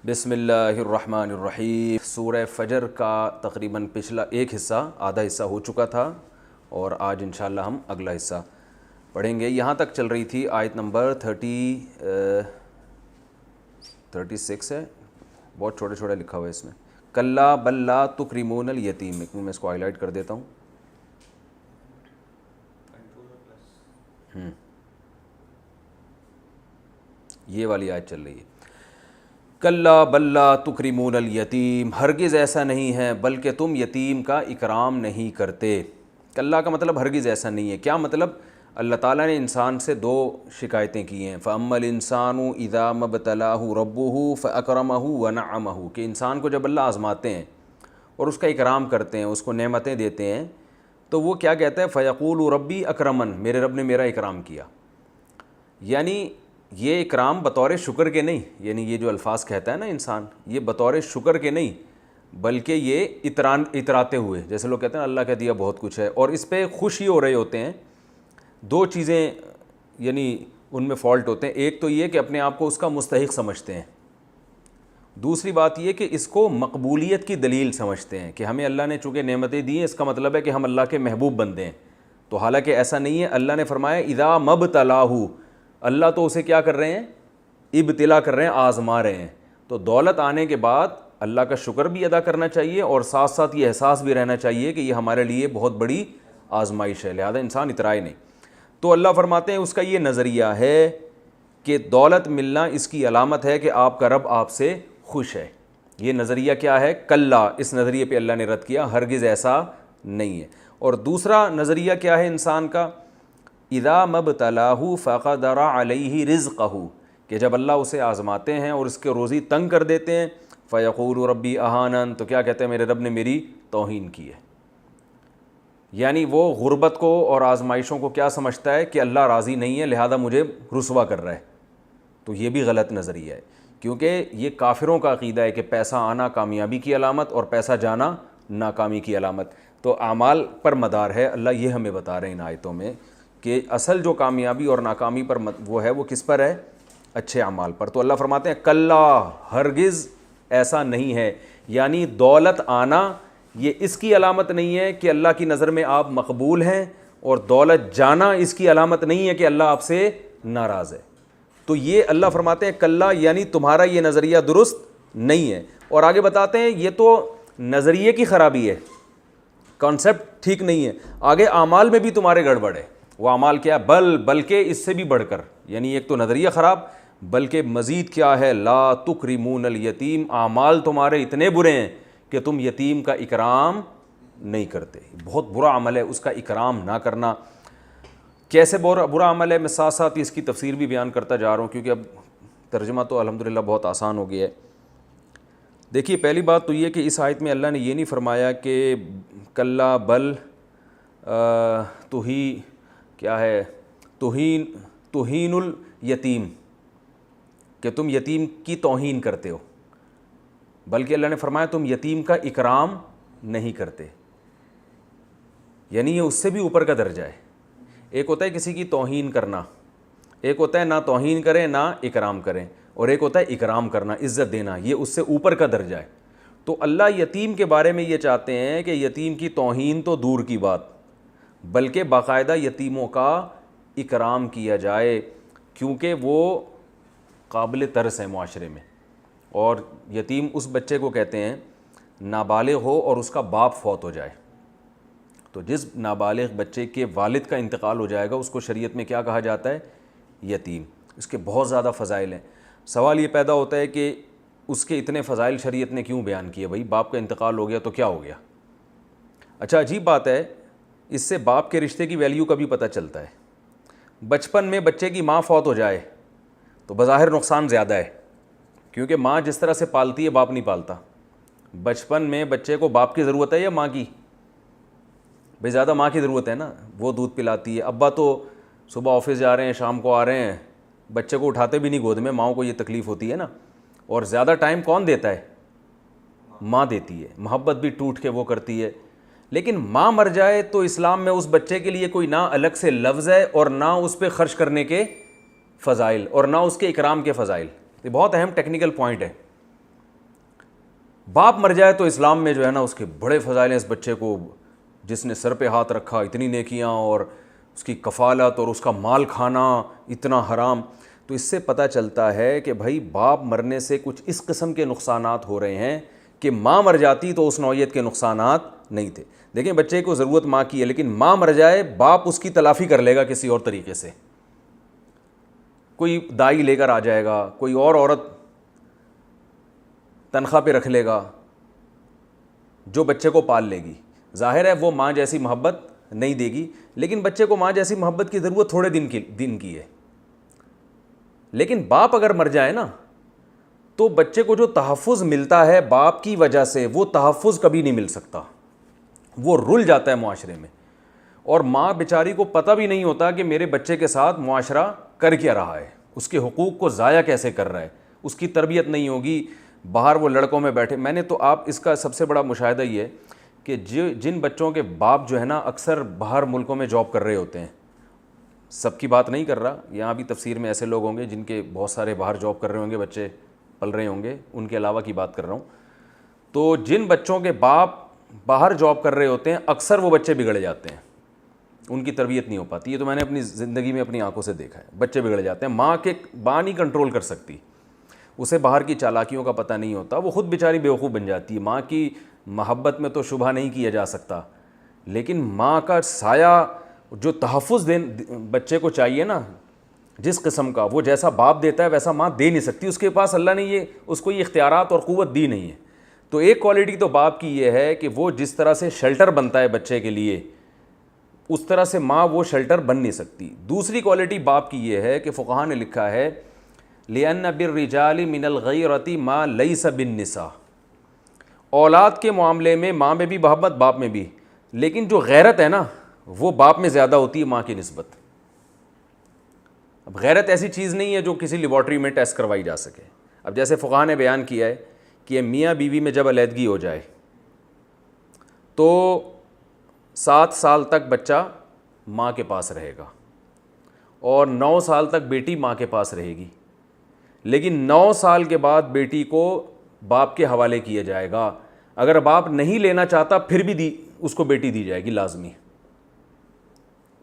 بسم اللہ الرحمن الرحیم۔ سورہ فجر کا تقریباً پچھلا ایک حصہ آدھا حصہ ہو چکا تھا اور آج انشاءاللہ ہم اگلا حصہ پڑھیں گے۔ یہاں تک چل رہی تھی آیت نمبر 36 ہے، بہت چھوٹے چھوٹے لکھا ہوا ہے اس میں۔ کلا بل لا تکرمون الیتیم، ایک میں اس کو ہائی لائٹ کر دیتا ہوں۔ یہ والی آیت چل رہی ہے، کلا بل لا تکرمون الیتیم، ہرگز ایسا نہیں ہے بلکہ تم یتیم کا اکرام نہیں کرتے۔ کلا کا مطلب ہرگز ایسا نہیں ہے، کیا مطلب؟ اللہ تعالیٰ نے انسان سے دو شکایتیں کی ہیں، فَأَمَّا الْإِنسَانُ إِذَا مَا ابْتَلَاهُ رَبُّهُ فَأَكْرَمَهُ وَنَعَّمَهُ، کہ انسان کو جب اللہ آزماتے ہیں اور اس کا اکرام کرتے ہیں، اس کو نعمتیں دیتے ہیں، تو وہ کیا کہتا ہے؟ فَيَقُولُ رَبِّي أَكْرَمَنِ، میرے رب نے میرا اکرام کیا۔ یعنی یہ اکرام بطور شکر کے نہیں، یعنی یہ جو الفاظ کہتا ہے نا انسان، یہ بطور شکر کے نہیں بلکہ یہ اتراتے ہوئے، جیسے لوگ کہتے ہیں اللہ کا دیا بہت کچھ ہے اور اس پہ خوشی ہو رہے ہوتے ہیں۔ دو چیزیں یعنی ان میں فالٹ ہوتے ہیں، ایک تو یہ کہ اپنے آپ کو اس کا مستحق سمجھتے ہیں، دوسری بات یہ کہ اس کو مقبولیت کی دلیل سمجھتے ہیں کہ ہمیں اللہ نے چونکہ نعمتیں دی ہیں اس کا مطلب ہے کہ ہم اللہ کے محبوب بندے ہیں۔ تو حالانکہ ایسا نہیں ہے، اللہ نے فرمایا اذا ما ابتلاہ، اللہ تو اسے کیا کر رہے ہیں؟ ابتلا کر رہے ہیں، آزما رہے ہیں۔ تو دولت آنے کے بعد اللہ کا شکر بھی ادا کرنا چاہیے اور ساتھ ساتھ یہ احساس بھی رہنا چاہیے کہ یہ ہمارے لیے بہت بڑی آزمائش ہے، لہذا انسان اترائے نہیں۔ تو اللہ فرماتے ہیں اس کا یہ نظریہ ہے کہ دولت ملنا اس کی علامت ہے کہ آپ کا رب آپ سے خوش ہے۔ یہ نظریہ کیا ہے؟ کلا، اس نظریے پہ اللہ نے رد کیا، ہرگز ایسا نہیں ہے۔ اور دوسرا نظریہ کیا ہے انسان کا؟ اذا ما ابتلاہ فقدر علیہ رزقہ، کہ جب اللہ اسے آزماتے ہیں اور اس کے روزی تنگ کر دیتے ہیں، فیقول ربی اہانن، تو کیا کہتے ہیں؟ میرے رب نے میری توہین کی ہے۔ یعنی وہ غربت کو اور آزمائشوں کو کیا سمجھتا ہے کہ اللہ راضی نہیں ہے لہذا مجھے رسوا کر رہا ہے۔ تو یہ بھی غلط نظریہ ہے، کیونکہ یہ کافروں کا عقیدہ ہے کہ پیسہ آنا کامیابی کی علامت اور پیسہ جانا ناکامی کی علامت۔ تو اعمال پر مدار ہے، اللہ یہ ہمیں بتا رہے ہیں ان آیتوں میں کہ اصل جو کامیابی اور ناکامی پر وہ ہے وہ کس پر ہے؟ اچھے اعمال پر۔ تو اللہ فرماتے ہیں کلا، ہرگز ایسا نہیں ہے، یعنی دولت آنا یہ اس کی علامت نہیں ہے کہ اللہ کی نظر میں آپ مقبول ہیں، اور دولت جانا اس کی علامت نہیں ہے کہ اللہ آپ سے ناراض ہے۔ تو یہ اللہ فرماتے ہیں کلا، یعنی تمہارا یہ نظریہ درست نہیں ہے۔ اور آگے بتاتے ہیں یہ تو نظریے کی خرابی ہے، کانسیپٹ ٹھیک نہیں ہے، آگے اعمال میں بھی تمہارے گڑبڑ ہے۔ وہ اعمال کیا ہے؟ بلکہ اس سے بھی بڑھ کر، یعنی ایک تو نظریہ خراب، بلکہ مزید کیا ہے؟ لا تکرمون الیتیم، اعمال تمہارے اتنے برے ہیں کہ تم یتیم کا اکرام نہیں کرتے۔ بہت برا عمل ہے اس کا اکرام نہ کرنا۔ کیسے برا عمل ہے؟ میں ساتھ ساتھ اس کی تفسیر بھی بیان کرتا جا رہا ہوں کیونکہ اب ترجمہ تو الحمدللہ بہت آسان ہو گیا ہے۔ دیکھیے پہلی بات تو یہ کہ اس آیت میں اللہ نے یہ نہیں فرمایا کہ کلا بل تو ہی کیا ہے توہین الیتیم، کہ تم یتیم کی توہین کرتے ہو، بلکہ اللہ نے فرمایا تم یتیم کا اکرام نہیں کرتے۔ یعنی یہ اس سے بھی اوپر کا درجہ ہے۔ ایک ہوتا ہے کسی کی توہین کرنا، ایک ہوتا ہے نہ توہین کریں نہ اکرام کریں، اور ایک ہوتا ہے اکرام کرنا، عزت دینا، یہ اس سے اوپر کا درجہ ہے۔ تو اللہ یتیم کے بارے میں یہ چاہتے ہیں کہ یتیم کی توہین تو دور کی بات، بلکہ باقاعدہ یتیموں کا اکرام کیا جائے، کیونکہ وہ قابل ترس ہے معاشرے میں۔ اور یتیم اس بچے کو کہتے ہیں نابالغ ہو اور اس کا باپ فوت ہو جائے، تو جس نابالغ بچے کے والد کا انتقال ہو جائے گا اس کو شریعت میں کیا کہا جاتا ہے؟ یتیم۔ اس کے بہت زیادہ فضائل ہیں۔ سوال یہ پیدا ہوتا ہے کہ اس کے اتنے فضائل شریعت نے کیوں بیان کیے؟ بھائی باپ کا انتقال ہو گیا تو کیا ہو گیا؟ اچھا عجیب بات ہے، اس سے باپ کے رشتے کی ویلیو کا بھی پتہ چلتا ہے۔ بچپن میں بچے کی ماں فوت ہو جائے تو بظاہر نقصان زیادہ ہے، کیونکہ ماں جس طرح سے پالتی ہے باپ نہیں پالتا۔ بچپن میں بچے کو باپ کی ضرورت ہے یا ماں کی؟ بھئی زیادہ ماں کی ضرورت ہے نا، وہ دودھ پلاتی ہے۔ ابا تو صبح آفس جا رہے ہیں، شام کو آ رہے ہیں، بچے کو اٹھاتے بھی نہیں گود میں، ماؤں کو یہ تکلیف ہوتی ہے نا۔ اور زیادہ ٹائم کون دیتا ہے؟ ماں دیتی ہے، محبت بھی ٹوٹ کے وہ کرتی ہے۔ لیکن ماں مر جائے تو اسلام میں اس بچے کے لیے کوئی نہ الگ سے لفظ ہے اور نہ اس پہ خرچ کرنے کے فضائل اور نہ اس کے اکرام کے فضائل۔ یہ بہت اہم ٹیکنیکل پوائنٹ ہے۔ باپ مر جائے تو اسلام میں جو ہے نا اس کے بڑے فضائل ہیں، اس بچے کو جس نے سر پہ ہاتھ رکھا اتنی نیکیاں، اور اس کی کفالت اور اس کا مال کھانا اتنا حرام. تو اس سے پتہ چلتا ہے کہ بھائی باپ مرنے سے کچھ اس قسم کے نقصانات ہو رہے ہیں کہ ماں مر جاتی تو اس نوعیت کے نقصانات نہیں تھے. دیکھیں بچے کو ضرورت ماں کی ہے، لیکن ماں مر جائے باپ اس کی تلافی کر لے گا کسی اور طریقے سے. کوئی دائی لے کر آ جائے گا، کوئی اور عورت تنخواہ پہ رکھ لے گا جو بچے کو پال لے گی. ظاہر ہے وہ ماں جیسی محبت نہیں دے گی، لیکن بچے کو ماں جیسی محبت کی ضرورت تھوڑے دن کی ہے. لیکن باپ اگر مر جائے نا تو بچے کو جو تحفظ ملتا ہے باپ کی وجہ سے وہ تحفظ کبھی نہیں مل سکتا، وہ رل جاتا ہے معاشرے میں. اور ماں بیچاری کو پتہ بھی نہیں ہوتا کہ میرے بچے کے ساتھ معاشرہ کر کیا رہا ہے، اس کے حقوق کو ضائع کیسے کر رہا ہے. اس کی تربیت نہیں ہوگی، باہر وہ لڑکوں میں بیٹھے. میں نے تو آپ اس کا سب سے بڑا مشاہدہ یہ ہے کہ جن بچوں کے باپ جو ہے نا اکثر باہر ملکوں میں جاب کر رہے ہوتے ہیں، سب کی بات نہیں کر رہا، یہاں بھی تفسیر میں ایسے لوگ ہوں گے جن کے بہت سارے باہر جاب کر رہے ہوں گے، بچے پل رہے ہوں گے، ان کے علاوہ کی بات کر رہا ہوں. تو جن بچوں کے باپ باہر جاب کر رہے ہوتے ہیں اکثر وہ بچے بگڑ جاتے ہیں، ان کی تربیت نہیں ہو پاتی. یہ تو میں نے اپنی زندگی میں اپنی آنکھوں سے دیکھا ہے، بچے بگڑ جاتے ہیں. ماں نہیں کنٹرول کر سکتی، اسے باہر کی چالاکیوں کا پتہ نہیں ہوتا، وہ خود بیچاری بیوقوف بن جاتی ہے. ماں کی محبت میں تو شبہ نہیں کیا جا سکتا، لیکن ماں کا سایہ جو تحفظ بچے کو چاہیے نا جس قسم کا، وہ جیسا باپ دیتا ہے ویسا ماں دے نہیں سکتی. اس کے پاس اللہ نے اس کو یہ اختیارات اور قوت دی نہیں ہے. تو ایک کوالٹی تو باپ کی یہ ہے کہ وہ جس طرح سے شیلٹر بنتا ہے بچے کے لیے اس طرح سے ماں وہ شیلٹر بن نہیں سکتی. دوسری کوالٹی باپ کی یہ ہے کہ فقہاء نے لکھا ہے لِأَنَّ بِالرِّجَالِ مِنَ الْغَيْرَةِ مَا لَيْسَ بِالنِّسَاءِ. اولاد کے معاملے میں ماں میں بھی محبت باپ میں بھی، لیکن جو غیرت ہے نا وہ باپ میں زیادہ ہوتی ہے ماں کی نسبت. اب غیرت ایسی چیز نہیں ہے جو کسی لیبارٹری میں ٹیسٹ کروائی جا سکے. اب جیسے فقہاء نے بیان کیا ہے کہ میاں بیوی میں جب علیحدگی ہو جائے تو 7 سال تک بچہ ماں کے پاس رہے گا اور 9 سال تک بیٹی ماں کے پاس رہے گی، لیکن 9 سال کے بعد بیٹی کو باپ کے حوالے کیا جائے گا. اگر باپ نہیں لینا چاہتا پھر بھی اس کو بیٹی دی جائے گی لازمی،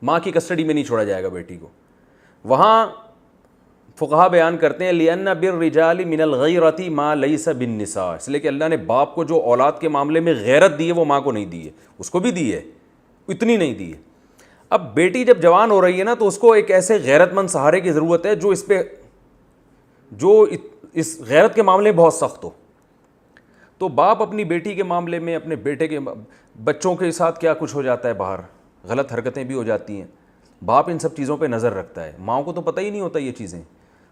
ماں کی کسٹڈی میں نہیں چھوڑا جائے گا بیٹی کو. وہاں فقہاء بیان کرتے ہیں لِأَنَّ بِالرِّجَالِ مِنَ الْغَيْرَةِ مَا لَيْسَ بِالنِّسَاءِ، اس لیے کہ اللہ نے باپ کو جو اولاد کے معاملے میں غیرت دی ہے وہ ماں کو نہیں دی ہے. اس کو بھی دی ہے، اتنی نہیں دی ہے. اب بیٹی جب جوان ہو رہی ہے نا تو اس کو ایک ایسے غیرت مند سہارے کی ضرورت ہے جو اس غیرت کے معاملے میں بہت سخت ہو. تو باپ اپنی بیٹی کے معاملے میں، اپنے بیٹے کے بچوں کے ساتھ کیا کچھ ہو جاتا ہے باہر، غلط حرکتیں بھی ہو جاتی ہیں، باپ ان سب چیزوں پہ نظر رکھتا ہے. ماؤں کو تو پتہ ہی نہیں ہوتا یہ چیزیں.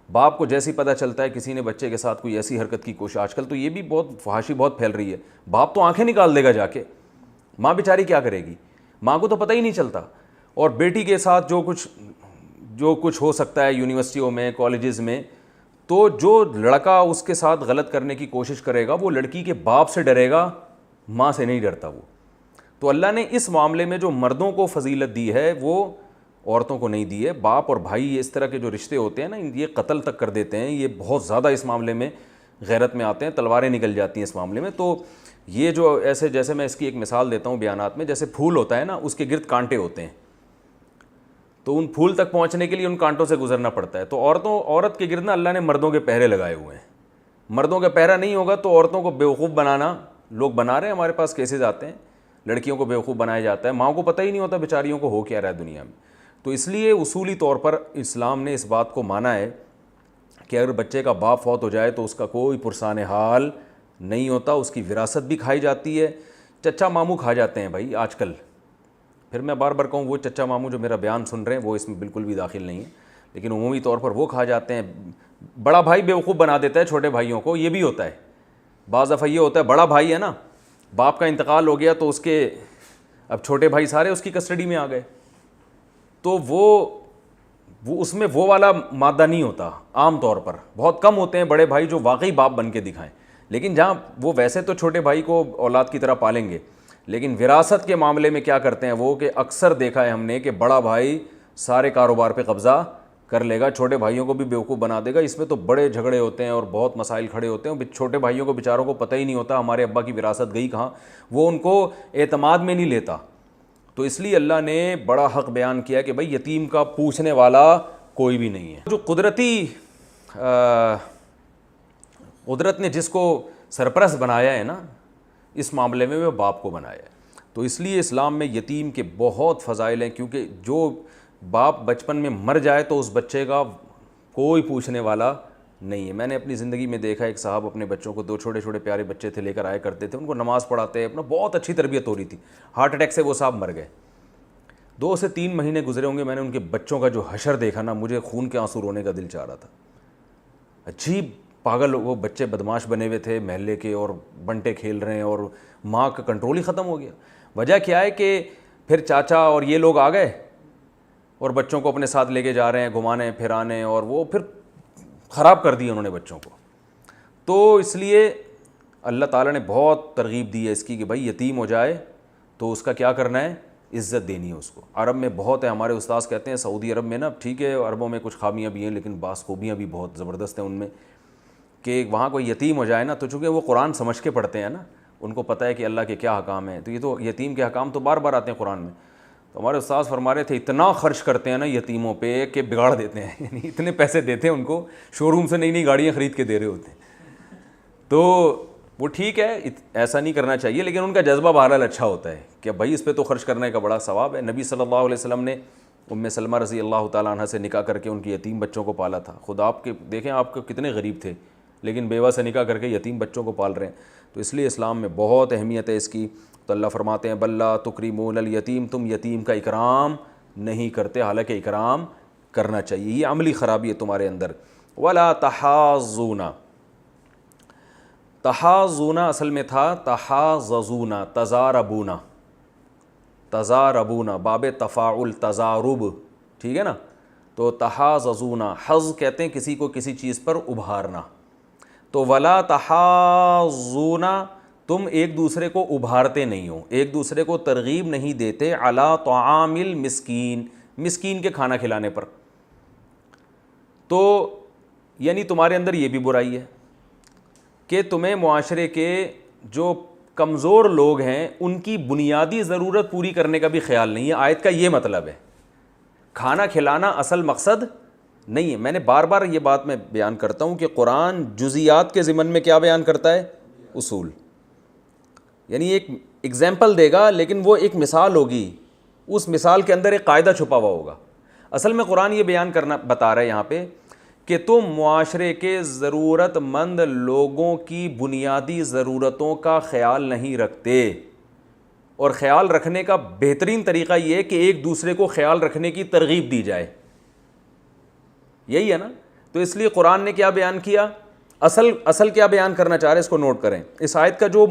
باپ کو جیسی پتہ چلتا ہے کسی نے بچے کے ساتھ کوئی ایسی حرکت کی کوشش، آج کل تو یہ بھی بہت فحاشی بہت پھیل رہی ہے، باپ تو آنکھیں نکال دے گا جا کے، ماں بیچاری کیا کرے گی، ماں کو تو پتہ ہی نہیں چلتا. اور بیٹی کے ساتھ جو کچھ ہو سکتا ہے یونیورسٹیوں میں، کالجز میں، تو جو لڑکا اس کے ساتھ غلط کرنے کی کوشش کرے گا وہ لڑکی کے باپ سے ڈرے گا، ماں سے نہیں ڈرتا وہ. تو اللہ نے اس معاملے میں جو مردوں کو فضیلت دی ہے وہ عورتوں کو نہیں دی ہے. باپ اور بھائی اس طرح کے جو رشتے ہوتے ہیں نا یہ قتل تک کر دیتے ہیں، یہ بہت زیادہ اس معاملے میں غیرت میں آتے ہیں، تلواریں نکل جاتی ہیں اس معاملے میں. تو یہ جو ایسے، جیسے میں اس کی ایک مثال دیتا ہوں بیانات میں، جیسے پھول ہوتا ہے نا اس کے گرد کانٹے ہوتے ہیں، تو ان پھول تک پہنچنے کے لیے ان کانٹوں سے گزرنا پڑتا ہے. تو عورت کے گرد نا اللہ نے مردوں کے پہرے لگائے ہوئے ہیں. مردوں کا پہرا نہیں ہوگا تو عورتوں کو بیوقوف بنانا لوگ بنا رہے ہیں. ہمارے پاس کیسز آتے ہیں لڑکیوں کو بیوقوف بنایا جاتا ہے، ماں کو پتہ ہی نہیں ہوتا بیچاریوں کو ہو کیا رہا ہے دنیا میں. تو اس لیے اصولی طور پر اسلام نے اس بات کو مانا ہے کہ اگر بچے کا باپ فوت ہو جائے تو اس کا کوئی پرسان حال نہیں ہوتا، اس کی وراثت بھی کھائی جاتی ہے. چچا ماموں کھا جاتے ہیں بھائی آج کل. پھر میں بار بار کہوں وہ چچا ماموں جو میرا بیان سن رہے ہیں وہ اس میں بالکل بھی داخل نہیں ہے، لیکن عمومی طور پر وہ کھا جاتے ہیں. بڑا بھائی بیوقوف بنا دیتا ہے چھوٹے بھائیوں کو، یہ بھی ہوتا ہے. بعض دفعہ یہ ہوتا ہے بڑا بھائی ہے نا، باپ کا انتقال ہو گیا تو اس کے اب چھوٹے بھائی سارے اس کی کسٹڈی میں آ گئے، تو وہ اس میں وہ والا مادہ نہیں ہوتا. عام طور پر بہت کم ہوتے ہیں بڑے بھائی جو واقعی باپ بن کے دکھائیں، لیکن جہاں وہ ویسے تو چھوٹے بھائی کو اولاد کی طرح پالیں گے، لیکن وراثت کے معاملے میں کیا کرتے ہیں وہ کہ اکثر دیکھا ہے ہم نے کہ بڑا بھائی سارے کاروبار پہ قبضہ کر لے گا, چھوٹے بھائیوں کو بھی بیوقوف بنا دے گا. اس میں تو بڑے جھگڑے ہوتے ہیں اور بہت مسائل کھڑے ہوتے ہیں. چھوٹے بھائیوں کو بیچاروں کو پتہ ہی نہیں ہوتا ہمارے ابا کی وراثت گئی کہاں, وہ ان کو اعتماد میں نہیں لیتا. تو اس لیے اللہ نے بڑا حق بیان کیا کہ بھائی یتیم کا پوچھنے والا کوئی بھی نہیں ہے. جو قدرت نے جس کو سرپرست بنایا ہے نا, اس معاملے میں وہ باپ کو بنایا ہے. تو اس لیے اسلام میں یتیم کے بہت فضائل ہیں, کیونکہ جو باپ بچپن میں مر جائے تو اس بچے کا کوئی پوچھنے والا نہیں ہے. میں نے اپنی زندگی میں دیکھا, ایک صاحب اپنے بچوں کو, 2 چھوٹے چھوٹے پیارے بچے تھے, لے کر آئے کرتے تھے, ان کو نماز پڑھاتے, اپنا بہت اچھی تربیت ہو رہی تھی. ہارٹ اٹیک سے وہ صاحب مر گئے. 2 سے 3 مہینے گزرے ہوں گے, میں نے ان کے بچوں کا جو حشر دیکھا نا, مجھے خون کے آنسو رونے کا دل چاہ رہا تھا. عجیب پاگل وہ بچے بدماش بنے ہوئے تھے محلے کے, اور بنٹے کھیل رہے ہیں, اور ماں کا کنٹرول ہی ختم ہو گیا. وجہ کیا ہے کہ پھر چاچا اور یہ لوگ آ گئے اور بچوں کو اپنے ساتھ لے کے جا رہے ہیں گھمانے پھرانے, اور وہ پھر خراب کر دی انہوں نے بچوں کو. تو اس لیے اللہ تعالیٰ نے بہت ترغیب دی ہے اس کی کہ بھائی یتیم ہو جائے تو اس کا کیا کرنا ہے, عزت دینی ہے اس کو. عرب میں بہت ہے, ہمارے استاذ کہتے ہیں سعودی عرب میں نا, ٹھیک ہے عربوں میں کچھ خامیاں بھی ہیں لیکن بعض خوبیاں بھی بہت زبردست ہیں ان میں, کہ وہاں کوئی یتیم ہو جائے نا تو چونکہ وہ قرآن سمجھ کے پڑھتے ہیں نا, ان کو پتہ ہے کہ اللہ کے کیا حکام ہیں, تو یہ تو یتیم کے حکام تو بار بار آتے ہیں قرآن میں. تو ہمارے استاذ فرما رہے تھے اتنا خرچ کرتے ہیں نا یتیموں پہ کہ بگاڑ دیتے ہیں, یعنی اتنے پیسے دیتے ہیں ان کو, شو روم سے نئی نئی گاڑیاں خرید کے دے رہے ہوتے ہیں. تو وہ ٹھیک ہے, ایسا نہیں کرنا چاہیے, لیکن ان کا جذبہ بہرحال اچھا ہوتا ہے کہ بھائی اس پہ تو خرچ کرنے کا بڑا ثواب ہے. نبی صلی اللہ علیہ وسلم نے ام سلمہ رضی اللہ تعالیٰ عنہ سے نکاح کر کے ان کی یتیم بچوں کو پالا تھا. خود آپ کے دیکھیں آپ کے کتنے غریب تھے, لیکن بیوہ سے نکاح کر کے یتیم بچوں کو پال رہے ہیں. تو اس لیے اسلام میں بہت اہمیت ہے اس کی. تو اللہ فرماتے ہیں بل لا تکرمون الیتیم, تم یتیم کا اکرام نہیں کرتے, حالانکہ اکرام کرنا چاہیے. یہ عملی خرابی ہے تمہارے اندر. ولا تحاضون, تحاضون اصل میں تھا تحاضزون, تزاربون, تزاربون باب تفاعل تزارب, ٹھیک ہے نا. تو تحاضزون, حظ کہتے ہیں کسی کو کسی چیز پر ابھارنا. تو ولا تحاضون, تم ایک دوسرے کو ابھارتے نہیں ہو, ایک دوسرے کو ترغیب نہیں دیتے, علی طعام المسکین, مسکین کے کھانا کھلانے پر. تو یعنی تمہارے اندر یہ بھی برائی ہے کہ تمہیں معاشرے کے جو کمزور لوگ ہیں ان کی بنیادی ضرورت پوری کرنے کا بھی خیال نہیں ہے. آیت کا یہ مطلب ہے, کھانا کھلانا اصل مقصد نہیں ہے. میں نے بار بار یہ بات میں بیان کرتا ہوں کہ قرآن جزیات کے ضمن میں کیا بیان کرتا ہے, اصول. یعنی ایک ایگزامپل دے گا لیکن وہ ایک مثال ہوگی, اس مثال کے اندر ایک قاعدہ چھپا ہوا ہوگا. اصل میں قرآن یہ بیان کرنا بتا رہا ہے یہاں پہ کہ تم معاشرے کے ضرورت مند لوگوں کی بنیادی ضرورتوں کا خیال نہیں رکھتے, اور خیال رکھنے کا بہترین طریقہ یہ ہے کہ ایک دوسرے کو خیال رکھنے کی ترغیب دی جائے. یہی ہے نا. تو اس لیے قرآن نے کیا بیان کیا, اصل کیا بیان کرنا چاہ رہے ہیں اس کو نوٹ کریں. اس آیت کا جو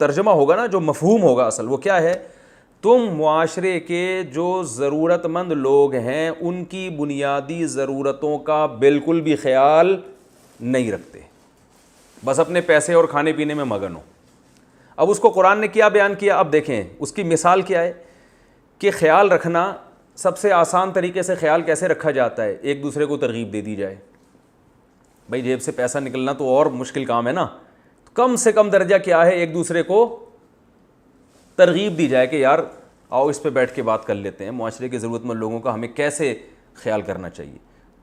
ترجمہ ہوگا نا, جو مفہوم ہوگا اصل, وہ کیا ہے, تم معاشرے کے جو ضرورت مند لوگ ہیں ان کی بنیادی ضرورتوں کا بالکل بھی خیال نہیں رکھتے, بس اپنے پیسے اور کھانے پینے میں مگن ہو. اب اس کو قرآن نے کیا بیان کیا, اب دیکھیں اس کی مثال کیا ہے کہ خیال رکھنا, سب سے آسان طریقے سے خیال کیسے رکھا جاتا ہے, ایک دوسرے کو ترغیب دے دی جائے. بھائی جیب سے پیسہ نکلنا تو اور مشکل کام ہے نا, کم سے کم درجہ کیا ہے, ایک دوسرے کو ترغیب دی جائے کہ یار آؤ اس پہ بیٹھ کے بات کر لیتے ہیں, معاشرے کے ضرورت مند لوگوں کا ہمیں کیسے خیال کرنا چاہیے.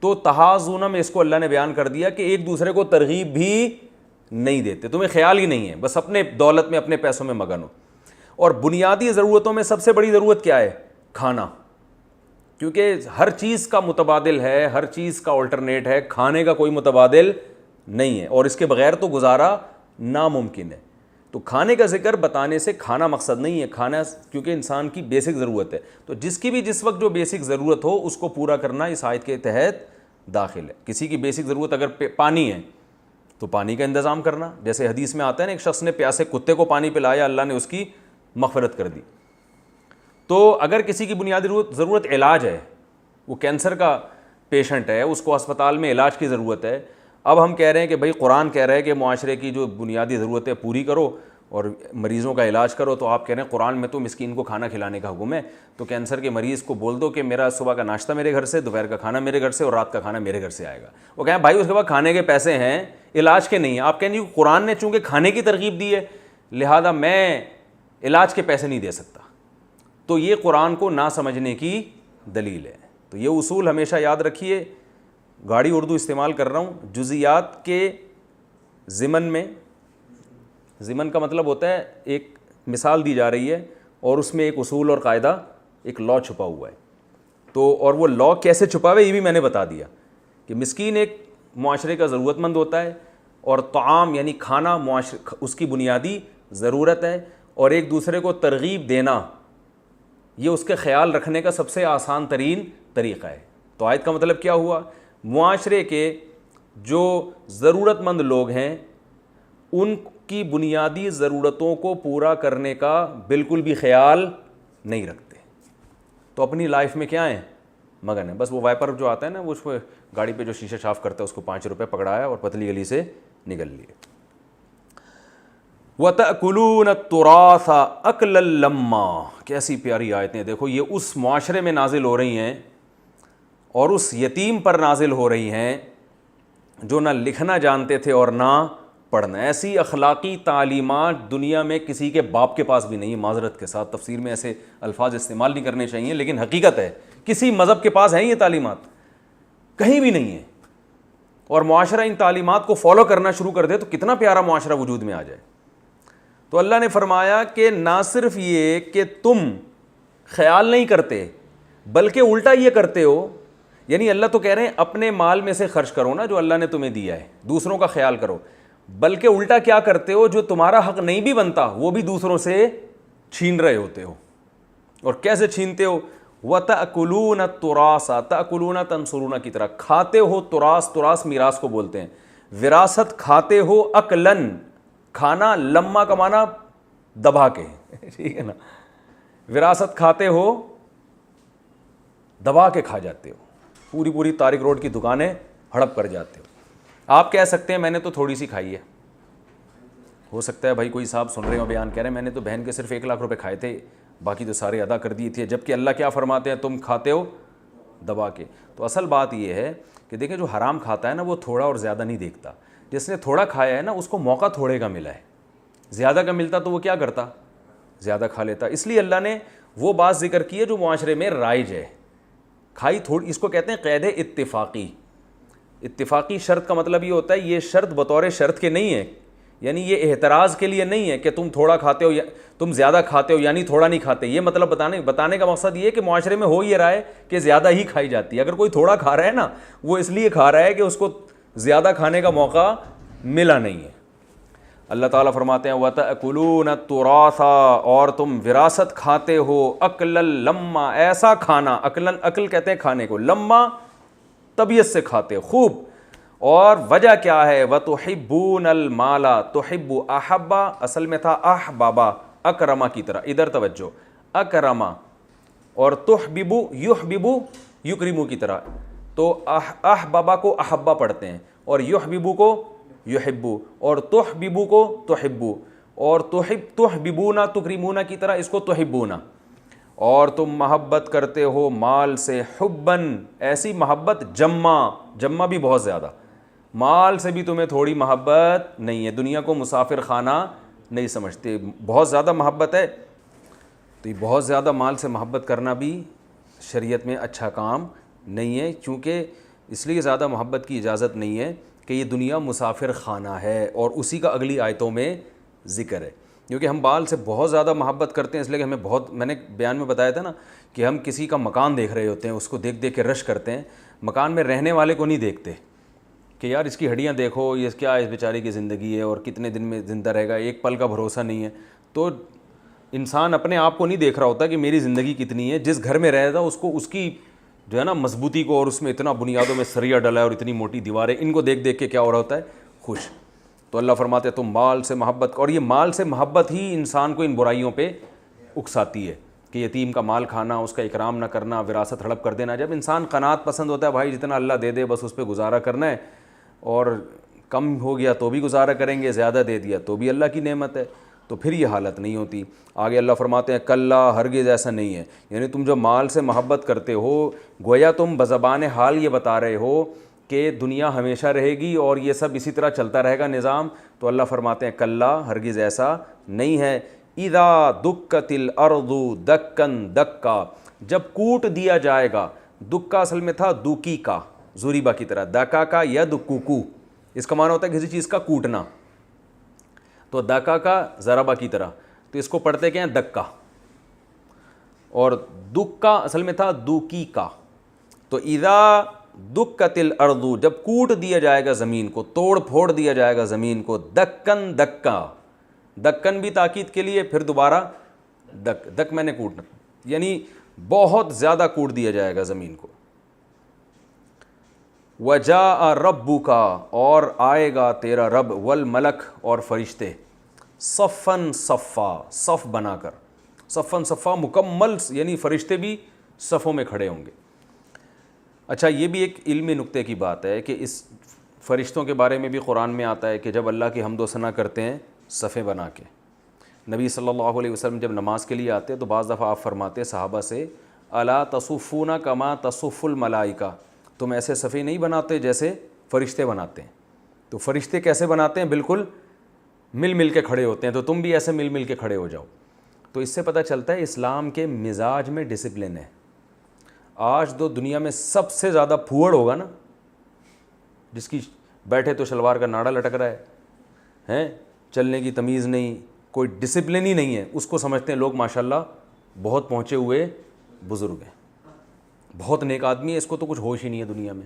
تو تحاضون میں اس کو اللہ نے بیان کر دیا کہ ایک دوسرے کو ترغیب بھی نہیں دیتے, تمہیں خیال ہی نہیں ہے, بس اپنے دولت میں اپنے پیسوں میں مگن ہو. اور بنیادی ضرورتوں میں سب سے بڑی ضرورت کیا ہے, کھانا, کیونکہ ہر چیز کا متبادل ہے, ہر چیز کا آلٹرنیٹ ہے, کھانے کا کوئی متبادل نہیں ہے, اور اس کے بغیر تو گزارا ناممکن ہے. تو کھانے کا ذکر بتانے سے کھانا مقصد نہیں ہے, کھانا کیونکہ انسان کی بیسک ضرورت ہے, تو جس کی بھی جس وقت جو بیسک ضرورت ہو اس کو پورا کرنا اس آیت کے تحت داخل ہے. کسی کی بیسک ضرورت اگر پانی ہے تو پانی کا انتظام کرنا, جیسے حدیث میں آتا ہے نا, ایک شخص نے پیاسے کتے کو پانی پلایا, اللہ نے اس کی مغفرت کر دی. تو اگر کسی کی بنیادی ضرورت علاج ہے, وہ کینسر کا پیشنٹ ہے, اس کو ہسپتال میں علاج کی ضرورت ہے, اب ہم کہہ رہے ہیں کہ بھائی قرآن کہہ رہا ہے کہ معاشرے کی جو بنیادی ضرورتیں پوری کرو, اور مریضوں کا علاج کرو تو آپ کہہ رہے ہیں قرآن میں تو مسکین کو کھانا کھلانے کا حکم ہے، تو کینسر کے مریض کو بول دو کہ میرا صبح کا ناشتہ میرے گھر سے، دوپہر کا کھانا میرے گھر سے اور رات کا کھانا میرے گھر سے آئے گا۔ وہ کہیں بھائی اس کے بعد کھانے کے پیسے ہیں، علاج کے نہیں ہیں۔ آپ کہیں جی قرآن نے چونکہ کھانے کی ترغیب دی ہے لہذا میں علاج کے پیسے نہیں دے سکتا، تو یہ قرآن کو نہ سمجھنے کی دلیل ہے۔ تو یہ اصول ہمیشہ یاد رکھیے، گاڑی اردو استعمال کر رہا ہوں، جزیات کے ضمن میں، ضمن کا مطلب ہوتا ہے ایک مثال دی جا رہی ہے اور اس میں ایک اصول اور قاعدہ، ایک لا چھپا ہوا ہے، تو اور وہ لا کیسے چھپا ہوا ہے یہ بھی میں نے بتا دیا کہ مسکین ایک معاشرے کا ضرورت مند ہوتا ہے اور طعام یعنی کھانا اس کی بنیادی ضرورت ہے، اور ایک دوسرے کو ترغیب دینا یہ اس کے خیال رکھنے کا سب سے آسان ترین طریقہ ہے۔ تو آیت کا مطلب کیا ہوا؟ معاشرے کے جو ضرورت مند لوگ ہیں ان کی بنیادی ضرورتوں کو پورا کرنے کا بالکل بھی خیال نہیں رکھتے، تو اپنی لائف میں کیا ہیں؟ مگن ہے۔ بس وہ وائپر جو آتا ہے نا، وہ اس پہ گاڑی پہ جو شیشہ صاف کرتا ہے اس کو 5 روپے پکڑایا اور پتلی گلی سے نکل لیے۔ وَتَأْكُلُونَ التُّرَاثَ أَكْلًا لَمًّا، کیسی پیاری آیتیں، دیکھو یہ اس معاشرے میں نازل ہو رہی ہیں اور اس یتیم پر نازل ہو رہی ہیں جو نہ لکھنا جانتے تھے اور نہ پڑھنا۔ ایسی اخلاقی تعلیمات دنیا میں کسی کے باپ کے پاس بھی نہیں ہے، معذرت کے ساتھ تفسیر میں ایسے الفاظ استعمال نہیں کرنے چاہیے لیکن حقیقت ہے کسی مذہب کے پاس ہیں یہ تعلیمات، کہیں بھی نہیں ہے، اور معاشرہ ان تعلیمات کو فالو کرنا شروع کر دے تو کتنا پیارا معاشرہ وجود میں آ جائے۔ تو اللہ نے فرمایا کہ نہ صرف یہ کہ تم خیال نہیں کرتے بلکہ الٹا یہ کرتے ہو، یعنی اللہ تو کہہ رہے ہیں اپنے مال میں سے خرچ کرو نا جو اللہ نے تمہیں دیا ہے، دوسروں کا خیال کرو، بلکہ الٹا کیا کرتے ہو، جو تمہارا حق نہیں بھی بنتا وہ بھی دوسروں سے چھین رہے ہوتے ہو۔ اور کیسے چھینتے ہو؟ وَتَأْكُلُونَ التُّرَاثَ، تَأْكُلُونَ تَنْصُرُونَ کی طرح کھاتے ہو تراث، تراث میراث کو بولتے ہیں، وراثت کھاتے ہو، اکلن کھانا، لما کا معنی دبا کے، ٹھیک ہے نا، وراثت کھاتے ہو دبا کے کھا جاتے ہو، پوری پوری طارق روڈ کی دکانیں ہڑپ کر جاتے ہو۔ آپ کہہ سکتے ہیں میں نے تو تھوڑی سی کھائی ہے، ہو سکتا ہے بھائی کوئی صاحب سن رہے ہو بیان کہہ رہے ہیں میں نے تو بہن کے صرف 1 لاکھ روپے کھائے تھے باقی تو سارے ادا کر دیے تھے، جبکہ اللہ کیا فرماتے ہیں تم کھاتے ہو دبا کے۔ تو اصل بات یہ ہے کہ دیکھیں جو حرام کھاتا ہے نا وہ تھوڑا اور زیادہ نہیں دیکھتا، جس نے تھوڑا کھایا ہے نا اس کو موقع تھوڑے کا ملا ہے، زیادہ کا ملتا تو وہ کیا کرتا؟ زیادہ کھا لیتا۔ اس لیے اللہ نے وہ بات ذکر کی ہے جو معاشرے میں رائج ہے، کھائی تھوڑی، اس کو کہتے ہیں قید اتفاقی۔ اتفاقی شرط کا مطلب یہ ہوتا ہے یہ شرط بطور شرط کے نہیں ہے، یعنی یہ احتراز کے لیے نہیں ہے کہ تم تھوڑا کھاتے ہو یا تم زیادہ کھاتے ہو یعنی تھوڑا نہیں کھاتے، یہ مطلب بتانے کا مقصد یہ ہے کہ معاشرے میں ہو یہ رہا ہے کہ زیادہ ہی کھائی جاتی ہے۔ اگر کوئی تھوڑا کھا رہا ہے نا وہ اس لیے کھا رہا ہے کہ اس کو زیادہ کھانے کا موقع ملا نہیں ہے۔ اللہ تعالیٰ فرماتے ہیں وَتَأْكُلُونَ التُّرَاثَ، اور تم وراثت کھاتے ہو، اکلا لما، ایسا کھانا، عقل کہتے ہیں کھانے کو، لما طبیعت سے کھاتے خوب، اور وجہ کیا ہے؟ وَتُحِبُّونَ الْمَالَ، تحب احبا اصل میں تھا احبابا، اکرما کی طرح، ادھر توجہ، اکرما، اور تحببو یحببو یکرمو کی طرح، تو احبابا کو احبا پڑھتے ہیں اور یحببو کو یحبو، اور تحببو کو تحبو، اور تحببونا تکرمونا کی طرح اس کو تحبونا، اور تم محبت کرتے ہو مال سے، حبن ایسی محبت جمع بھی بہت زیادہ، مال سے بھی تمہیں تھوڑی محبت نہیں ہے، دنیا کو مسافر خانہ نہیں سمجھتے، بہت زیادہ محبت ہے، تو یہ بہت زیادہ مال سے محبت کرنا بھی شریعت میں اچھا کام نہیں ہے، چونکہ اس لیے زیادہ محبت کی اجازت نہیں ہے کہ یہ دنیا مسافر خانہ ہے، اور اسی کا اگلی آیتوں میں ذکر ہے، کیونکہ ہم مال سے بہت زیادہ محبت کرتے ہیں، اس لیے کہ ہمیں بہت، میں نے بیان میں بتایا تھا نا کہ ہم کسی کا مکان دیکھ رہے ہوتے ہیں، اس کو دیکھ دیکھ کے رش کرتے ہیں، مکان میں رہنے والے کو نہیں دیکھتے کہ یار اس کی ہڈیاں دیکھو، یہ کیا اس بیچارے کی زندگی ہے اور کتنے دن میں زندہ رہے گا، ایک پل کا بھروسہ نہیں ہے۔ تو انسان اپنے آپ کو نہیں دیکھ رہا ہوتا کہ میری زندگی کتنی ہے، جس گھر میں رہتا اس کو اس کی جو ہے نا مضبوطی کو، اور اس میں اتنا بنیادوں میں سریا ڈلا ہے اور اتنی موٹی دیواریں، ان کو دیکھ دیکھ کے کیا ہو رہا ہوتا ہے؟ خوش۔ تو اللہ فرماتے ہیں تم مال سے محبت، اور یہ مال سے محبت ہی انسان کو ان برائیوں پہ اکساتی ہے کہ یتیم کا مال کھانا، اس کا اکرام نہ کرنا، وراثت ہڑپ کر دینا۔ جب انسان قناعت پسند ہوتا ہے بھائی جتنا اللہ دے دے بس اس پہ گزارا کرنا ہے، اور کم ہو گیا تو بھی گزارا کریں گے، زیادہ دے دیا تو بھی اللہ کی نعمت ہے، تو پھر یہ حالت نہیں ہوتی۔ آگے اللہ فرماتے ہیں کلا ہرگز ایسا نہیں ہے، یعنی تم جو مال سے محبت کرتے ہو، گویا تم بزبان حال یہ بتا رہے ہو کہ دنیا ہمیشہ رہے گی اور یہ سب اسی طرح چلتا رہے گا نظام، تو اللہ فرماتے ہیں کلا ہرگز ایسا نہیں ہے۔ اذا دکت الارض دکن دکا، جب کوٹ دیا جائے گا، دکا اصل میں تھا دوکی کا، زوریبا کی طرح، دکا کا یا دکوکو، اس کا معنی ہوتا ہے کسی چیز کا کوٹنا، تو دکا کا ضربہ کی طرح، تو اس کو پڑھتے کیا ہیں دکا، اور دکا اصل میں تھا دوکی کا۔ تو اذا دکت الارض، جب کوٹ دیا جائے گا زمین کو، توڑ پھوڑ دیا جائے گا زمین کو، دکن دکا، دکن بھی تاکید کے لیے، پھر دوبارہ دک، دک میں نے کوٹنا، یعنی بہت زیادہ کوٹ دیا جائے گا زمین کو۔ وجاء ربک، اور آئے گا تیرا رب، والملک، اور فرشتے، صفاً صفا، صف بنا کر، صفاً صفا مکمل، یعنی فرشتے بھی صفوں میں کھڑے ہوں گے۔ اچھا یہ بھی ایک علمی نکتے کی بات ہے کہ اس فرشتوں کے بارے میں بھی قرآن میں آتا ہے کہ جب اللہ کی حمد و ثنا کرتے ہیں صفیں بنا کے، نبی صلی اللہ علیہ وسلم جب نماز کے لیے آتے ہیں تو بعض دفعہ آپ فرماتے صحابہ سے الا تصفون کما تصف الملائکہ، تم ایسے صفیں نہیں بناتے جیسے فرشتے بناتے ہیں۔ تو فرشتے کیسے بناتے ہیں؟ بالکل مل مل کے کھڑے ہوتے ہیں، تو تم بھی ایسے مل مل کے کھڑے ہو جاؤ۔ تو اس سے پتہ چلتا ہے اسلام کے مزاج میں ڈسپلن ہے۔ آج تو دنیا میں سب سے زیادہ پھوڑ ہوگا نا، جس کی بیٹھے تو شلوار کا ناڑا لٹک رہا ہے، چلنے کی تمیز نہیں، کوئی ڈسپلن ہی نہیں ہے، اس کو سمجھتے ہیں لوگ ماشاءاللہ بہت پہنچے ہوئے بزرگ ہیں، بہت نیک آدمی ہے، اس کو تو کچھ ہوش ہی نہیں ہے دنیا میں۔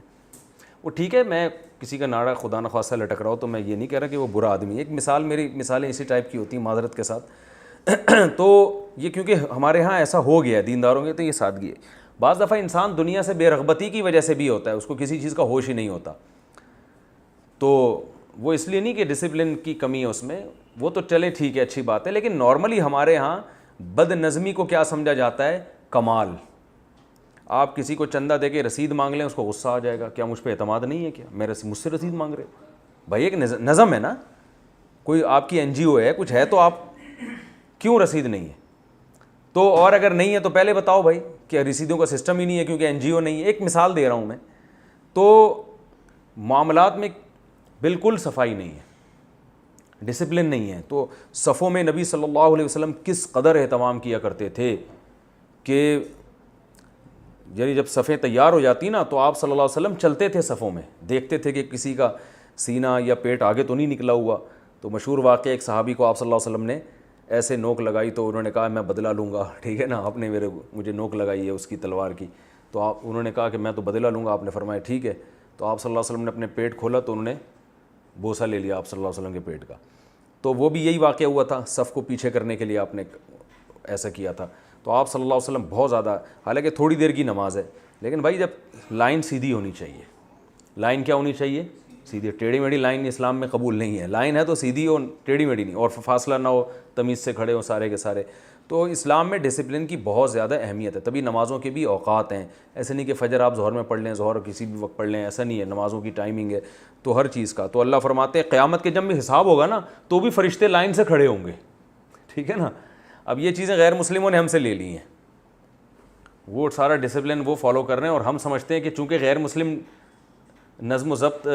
وہ ٹھیک ہے، میں کسی کا ناڑا خدا نخواستہ لٹک رہا ہوں تو میں یہ نہیں کہہ رہا کہ وہ برا آدمی ہے، ایک مثال، میری مثالیں اسی ٹائپ کی ہوتی ہیں معذرت کے ساتھ۔ تو یہ کیونکہ ہمارے ہاں ایسا ہو گیا ہے دینداروں کے، تو یہ سادگی ہے۔ بعض دفعہ انسان دنیا سے بے رغبتی کی وجہ سے بھی ہوتا ہے، اس کو کسی چیز کا ہوش ہی نہیں ہوتا، تو وہ اس لیے نہیں کہ ڈسپلن کی کمی ہے اس میں، وہ تو چلے ٹھیک ہے اچھی بات ہے، لیکن نارملی ہمارے ہاں بد نظمی کو کیا سمجھا جاتا ہے؟ کمال۔ آپ کسی کو چندہ دے کے رسید مانگ لیں، اس کو غصہ آ جائے گا، کیا مجھ پہ اعتماد نہیں ہے؟ کیا مجھ سے رسید مانگ رہے؟ بھائی ایک نظم ہے نا، کوئی آپ کی این جی او ہے، کچھ ہے تو آپ کیوں رسید نہیں ہے؟ تو اور اگر نہیں ہے تو پہلے بتاؤ بھائی کہ رسیدوں کا سسٹم ہی نہیں ہے کیونکہ این جی او نہیں ہے۔ ایک مثال دے رہا ہوں میں، تو معاملات میں بالکل صفائی نہیں ہے، ڈسپلن نہیں ہے۔ تو صفوں میں نبی صلی اللہ علیہ وسلم کس قدر اہتمام کیا کرتے تھے کہ یعنی جب صفیں تیار ہو جاتی نا تو آپ صلی اللہ علیہ وسلم چلتے تھے صفوں میں، دیکھتے تھے کہ کسی کا سینہ یا پیٹ آگے تو نہیں نکلا ہوا۔ تو مشہور واقعہ، ایک صحابی کو آپ صلی اللہ علیہ وسلم نے ایسے نوک لگائی تو انہوں نے کہا میں بدلہ لوں گا، ٹھیک ہے نا، آپ نے مجھے نوک لگائی ہے اس کی تلوار کی، تو انہوں نے کہا کہ میں تو بدلہ لوں گا، آپ نے فرمایا ٹھیک ہے۔ تو آپ صلی اللہ علیہ وسلم نے اپنے پیٹ کھولا تو انہوں نے بوسہ لے لیا آپ صلی اللہ علیہ وسلم کے پیٹ کا۔ تو وہ بھی یہی واقعہ ہوا تھا، صف کو پیچھے کرنے کے لیے آپ نے ایسا کیا تھا۔ تو آپ صلی اللہ علیہ وسلم بہت زیادہ، حالانکہ تھوڑی دیر کی نماز ہے، لیکن بھائی جب لائن سیدھی ہونی چاہیے، لائن کیا ہونی چاہیے؟ سیدھی۔ ٹیڑھی میڑھی لائن اسلام میں قبول نہیں ہے، لائن ہے تو سیدھی ہو، ٹیڑھی میڑھی نہیں، اور فاصلہ نہ ہو، تمیز سے کھڑے ہوں سارے کے سارے۔ تو اسلام میں ڈسپلن کی بہت زیادہ اہمیت ہے، تبھی نمازوں کے بھی اوقات ہیں، ایسے نہیں کہ فجر آپ ظہر میں پڑھ لیں، ظہر کسی بھی وقت پڑھ لیں، ایسا نہیں ہے، نمازوں کی ٹائمنگ ہے تو ہر چیز کا۔ تو اللہ فرماتے ہیں قیامت کے جب بھی حساب ہوگا نا تو بھی فرشتے لائن سے کھڑے ہوں گے، ٹھیک ہے نا۔ اب یہ چیزیں غیر مسلموں نے ہم سے لے لی ہیں، وہ سارا ڈسپلن وہ فالو کر رہے ہیں، اور ہم سمجھتے ہیں کہ چونکہ غیر مسلم نظم و ضبط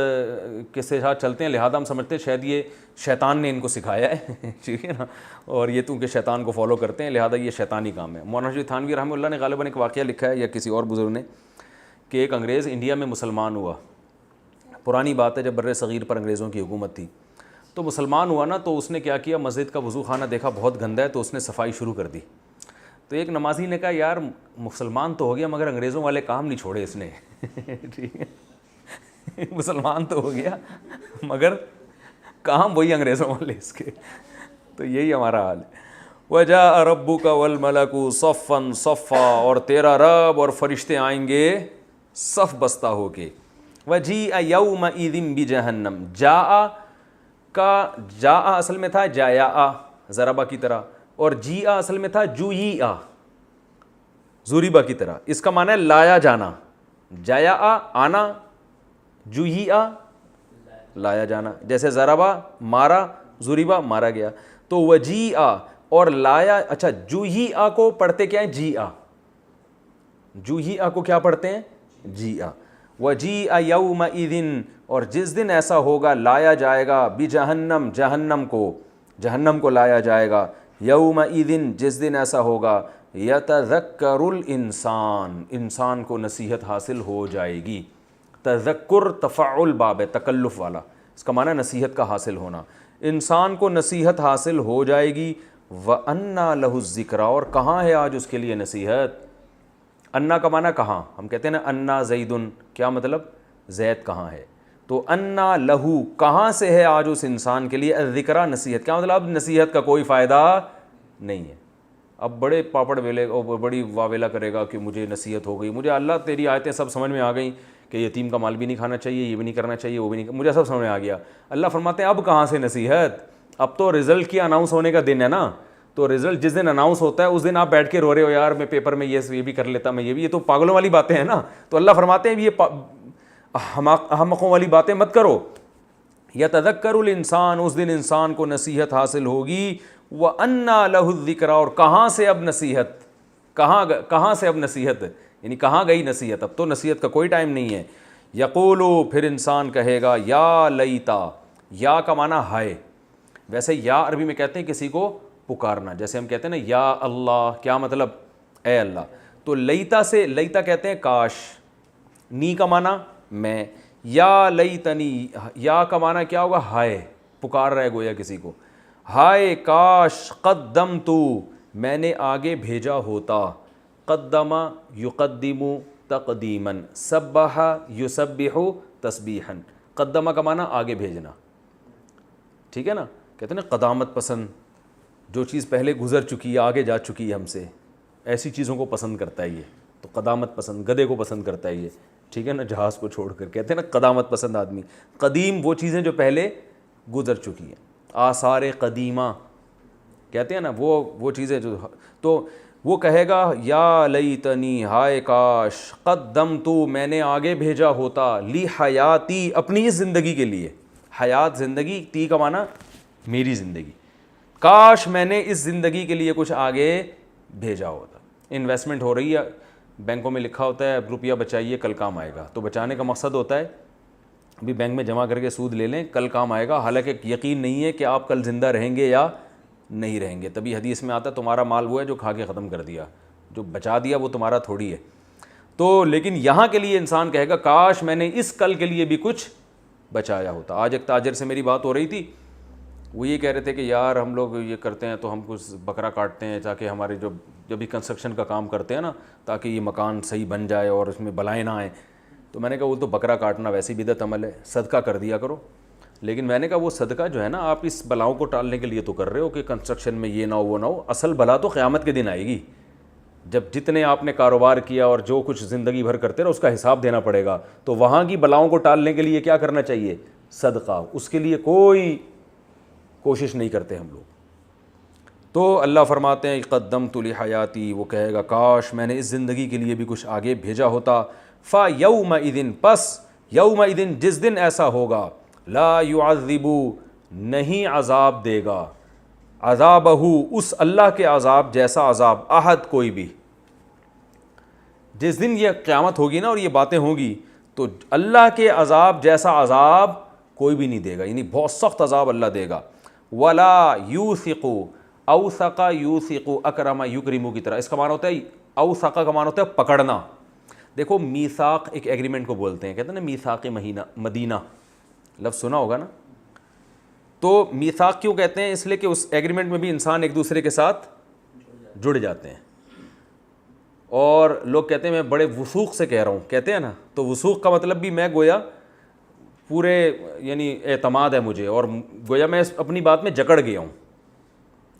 کے ساتھ چلتے ہیں لہذا ہم سمجھتے ہیں شاید یہ شیطان نے ان کو سکھایا ہے، ٹھیک ہے نا، اور یہ تو کہ شیطان کو فالو کرتے ہیں لہذا یہ شیطانی کام ہے۔ مولانا رشید تھانوی رحمہ اللہ نے غالباً ایک واقعہ لکھا ہے یا کسی اور بزرگ نے کہ ایک انگریز انڈیا میں مسلمان ہوا، پرانی بات ہے جب بر صغیر پر انگریزوں کی حکومت تھی، تو مسلمان ہوا نا تو اس نے کیا کیا، مسجد کا وضو خانہ دیکھا بہت گندا ہے تو اس نے صفائی شروع کر دی۔ تو ایک نمازی نے کہا یار مسلمان تو ہو گیا مگر انگریزوں والے کام نہیں چھوڑے اس نے، ٹھیک ہے، مسلمان تو ہو گیا مگر کام وہی انگریزوں والے اس کے۔ تو یہی ہمارا حال ہے۔ وَجَاءَ رَبُّكَ وَالْمَلَكُ صَفًّا صَفًّا، اور تیرا رب اور فرشتے آئیں گے صف بستہ ہو کے۔ وَجِيءَ يَوْمَئِذٍ بِجَهَنَّمَ، جاء کا جاء اصل میں تھا جایا ضربہ کی طرح، اور جیآ اصل میں تھا جویآ زوریبا کی طرح، اس کا معنی ہے لایا جانا، جایا آنا، جویآ لایا جانا، جیسے ضربہ مارا، زوریبا مارا گیا۔ تو وجیع اور لایا، اچھا جوہیع کو پڑھتے کیا ہیں؟ جیع، جوہیع کو کیا پڑھتے ہیں؟ جیع. وجیع یومئذ، اور جس دن ایسا ہوگا لایا جائے گا بجہنم، جہنم کو لایا جائے گا. یومئذ، جس دن ایسا ہوگا یتذکر الانسان، انسان کو نصیحت حاصل ہو جائے گی. تذکر تفعل باب ہے، تکلف والا، اس کا معنی نصیحت کا حاصل ہونا. انسان کو نصیحت حاصل ہو جائے گی. وَأَنَّا لَهُ الذِّكْرَىٰ، اور کہاں ہے آج اس کے لیے نصیحت؟ انا کا معنی کہاں، ہم کہتے ہیں نا انا زیدن، کیا مطلب؟ زید کہاں ہے. تو انا لہو، کہاں سے ہے آج اس انسان کے لیے الذکریٰ، نصیحت. کیا مطلب؟ اب نصیحت کا کوئی فائدہ نہیں ہے. اب بڑے پاپڑ ویلے اور بڑی واویلا کرے گا کہ مجھے نصیحت ہو گئی، مجھے اللہ تیری آیتیں سب سمجھ میں آ گئیں کہ یتیم کا مال بھی نہیں کھانا چاہیے، یہ بھی نہیں کرنا چاہیے، وہ بھی نہیں، مجھے سب سمجھ میں آ گیا. اللہ فرماتے ہیں اب کہاں سے نصیحت؟ اب تو رزلٹ کی اناؤنس ہونے کا دن ہے نا. تو رزلٹ جس دن اناؤنس ہوتا ہے اس دن آپ بیٹھ کے رو رہے ہو یار میں پیپر میں یہ بھی کر لیتا، میں یہ بھی، یہ تو پاگلوں والی باتیں ہیں نا. تو اللہ فرماتے ہیں یہ احمقوں والی باتیں مت کرو. یتذکر الانسان، اس دن انسان کو نصیحت حاصل ہوگی. وَأَنَّا لَهُ الذِّكْرَىٰ، اور کہاں سے اب نصیحت، کہاں سے اب نصیحت، یعنی کہاں گئی نصیحت؟ اب تو نصیحت کا کوئی ٹائم نہیں ہے. یقولو، پھر انسان کہے گا یا لیتا، یا کا معنی ہائے. ویسے یا عربی میں کہتے ہیں کسی کو پکارنا، جیسے ہم کہتے ہیں نا یا اللہ، کیا مطلب؟ اے اللہ. تو لیتا سے، لیتا کہتے ہیں کاش، نی کا معنی میں، یا لیتنی، یا کا معنی کیا ہوگا؟ ہائے، پکار رہے گویا کسی کو، ہائے کاش، قدمتو، میں نے آگے بھیجا ہوتا. قدم یقدم تقدیما، سبح یسبح تسبیحا. قدمہ کا معنی آگے بھیجنا، ٹھیک ہے نا. کہتے ہیں نا قدامت پسند، جو چیز پہلے گزر چکی ہے، آگے جا چکی ہے ہم سے، ایسی چیزوں کو پسند کرتا ہے یہ. تو قدامت پسند، گدھے کو پسند کرتا ہے یہ، ٹھیک ہے نا، جہاز کو چھوڑ کر. کہتے ہیں نا قدامت پسند آدمی. قدیم وہ چیزیں جو پہلے گزر چکی ہیں، آثار قدیمہ کہتے ہیں نا، وہ چیزیں جو. تو وہ کہے گا یا لیتنی، ہائے کاش، قدمتو، میں نے آگے بھیجا ہوتا، لی حیاتی، اپنی اس زندگی کے لیے. حیات زندگی، تی کا معنی میری زندگی. کاش میں نے اس زندگی کے لیے کچھ آگے بھیجا ہوتا. انویسٹمنٹ ہو رہی ہے، بینکوں میں لکھا ہوتا ہے روپیہ بچائیے کل کام آئے گا. تو بچانے کا مقصد ہوتا ہے ابھی بینک میں جمع کر کے سود لے لیں، کل کام آئے گا. حالانکہ یقین نہیں ہے کہ آپ کل زندہ رہیں گے یا نہیں رہیں گے. تبھی حدیث میں آتا ہے تمہارا مال وہ ہے جو کھا کے ختم کر دیا، جو بچا دیا وہ تمہارا تھوڑی ہے. تو لیکن یہاں کے لیے انسان کہے گا کاش میں نے اس کل کے لیے بھی کچھ بچایا ہوتا. آج ایک تاجر سے میری بات ہو رہی تھی، وہ یہ کہہ رہے تھے کہ یار ہم لوگ یہ کرتے ہیں تو ہم کچھ بکرا کاٹتے ہیں تاکہ ہمارے جب بھی کنسٹرکشن کا کام کرتے ہیں نا، تاکہ یہ مکان صحیح بن جائے اور اس میں بلائیں نہ آئیں. تو میں نے کہا وہ تو بکرا کاٹنا ویسے بدعت عمل ہے، صدقہ کر دیا کرو. لیکن میں نے کہا وہ صدقہ جو ہے نا، آپ اس بلاؤں کو ٹالنے کے لیے تو کر رہے ہو کہ کنسٹرکشن میں یہ نہ ہو وہ نہ ہو. اصل بلا تو قیامت کے دن آئے گی، جب جتنے آپ نے کاروبار کیا اور جو کچھ زندگی بھر کرتے رہو اس کا حساب دینا پڑے گا. تو وہاں کی بلاؤں کو ٹالنے کے لیے کیا کرنا چاہیے؟ صدقہ. اس کے لیے کوئی کوشش نہیں کرتے ہم لوگ. تو اللہ فرماتے ہیں قدمت لحیاتی، وہ کہے گا کاش میں نے اس زندگی کے لیے بھی کچھ آگے بھیجا ہوتا. فَيَوْمَئِذٍ، پس یومئذٍ، جس دن ایسا ہوگا، لا يعذب، نہیں عذاب دے گا، عذابہ، اس اللہ کے عذاب جیسا عذاب، احد، کوئی بھی. جس دن یہ قیامت ہوگی نا اور یہ باتیں ہوں گی تو اللہ کے عذاب جیسا عذاب کوئی بھی نہیں دے گا، یعنی بہت سخت عذاب اللہ دے گا. ولا یوثق، اوثق یوثق، اکرم یکرم کی طرح. اس کا معنی ہوتا ہے، اوثق کا معنی ہوتا ہے پکڑنا. دیکھو میثاق ایک ایگریمنٹ کو بولتے ہیں، کہتے ہیں نا میثاق مدینہ، لفظ سنا ہوگا نا. تو میثاق کیوں کہتے ہیں؟ اس لیے کہ اس ایگریمنٹ میں بھی انسان ایک دوسرے کے ساتھ جڑ جاتے ہیں. اور لوگ کہتے ہیں میں بڑے وثوق سے کہہ رہا ہوں، کہتے ہیں نا. تو وثوق کا مطلب بھی میں گویا پورے، یعنی اعتماد ہے مجھے، اور گویا میں اپنی بات میں جکڑ گیا ہوں،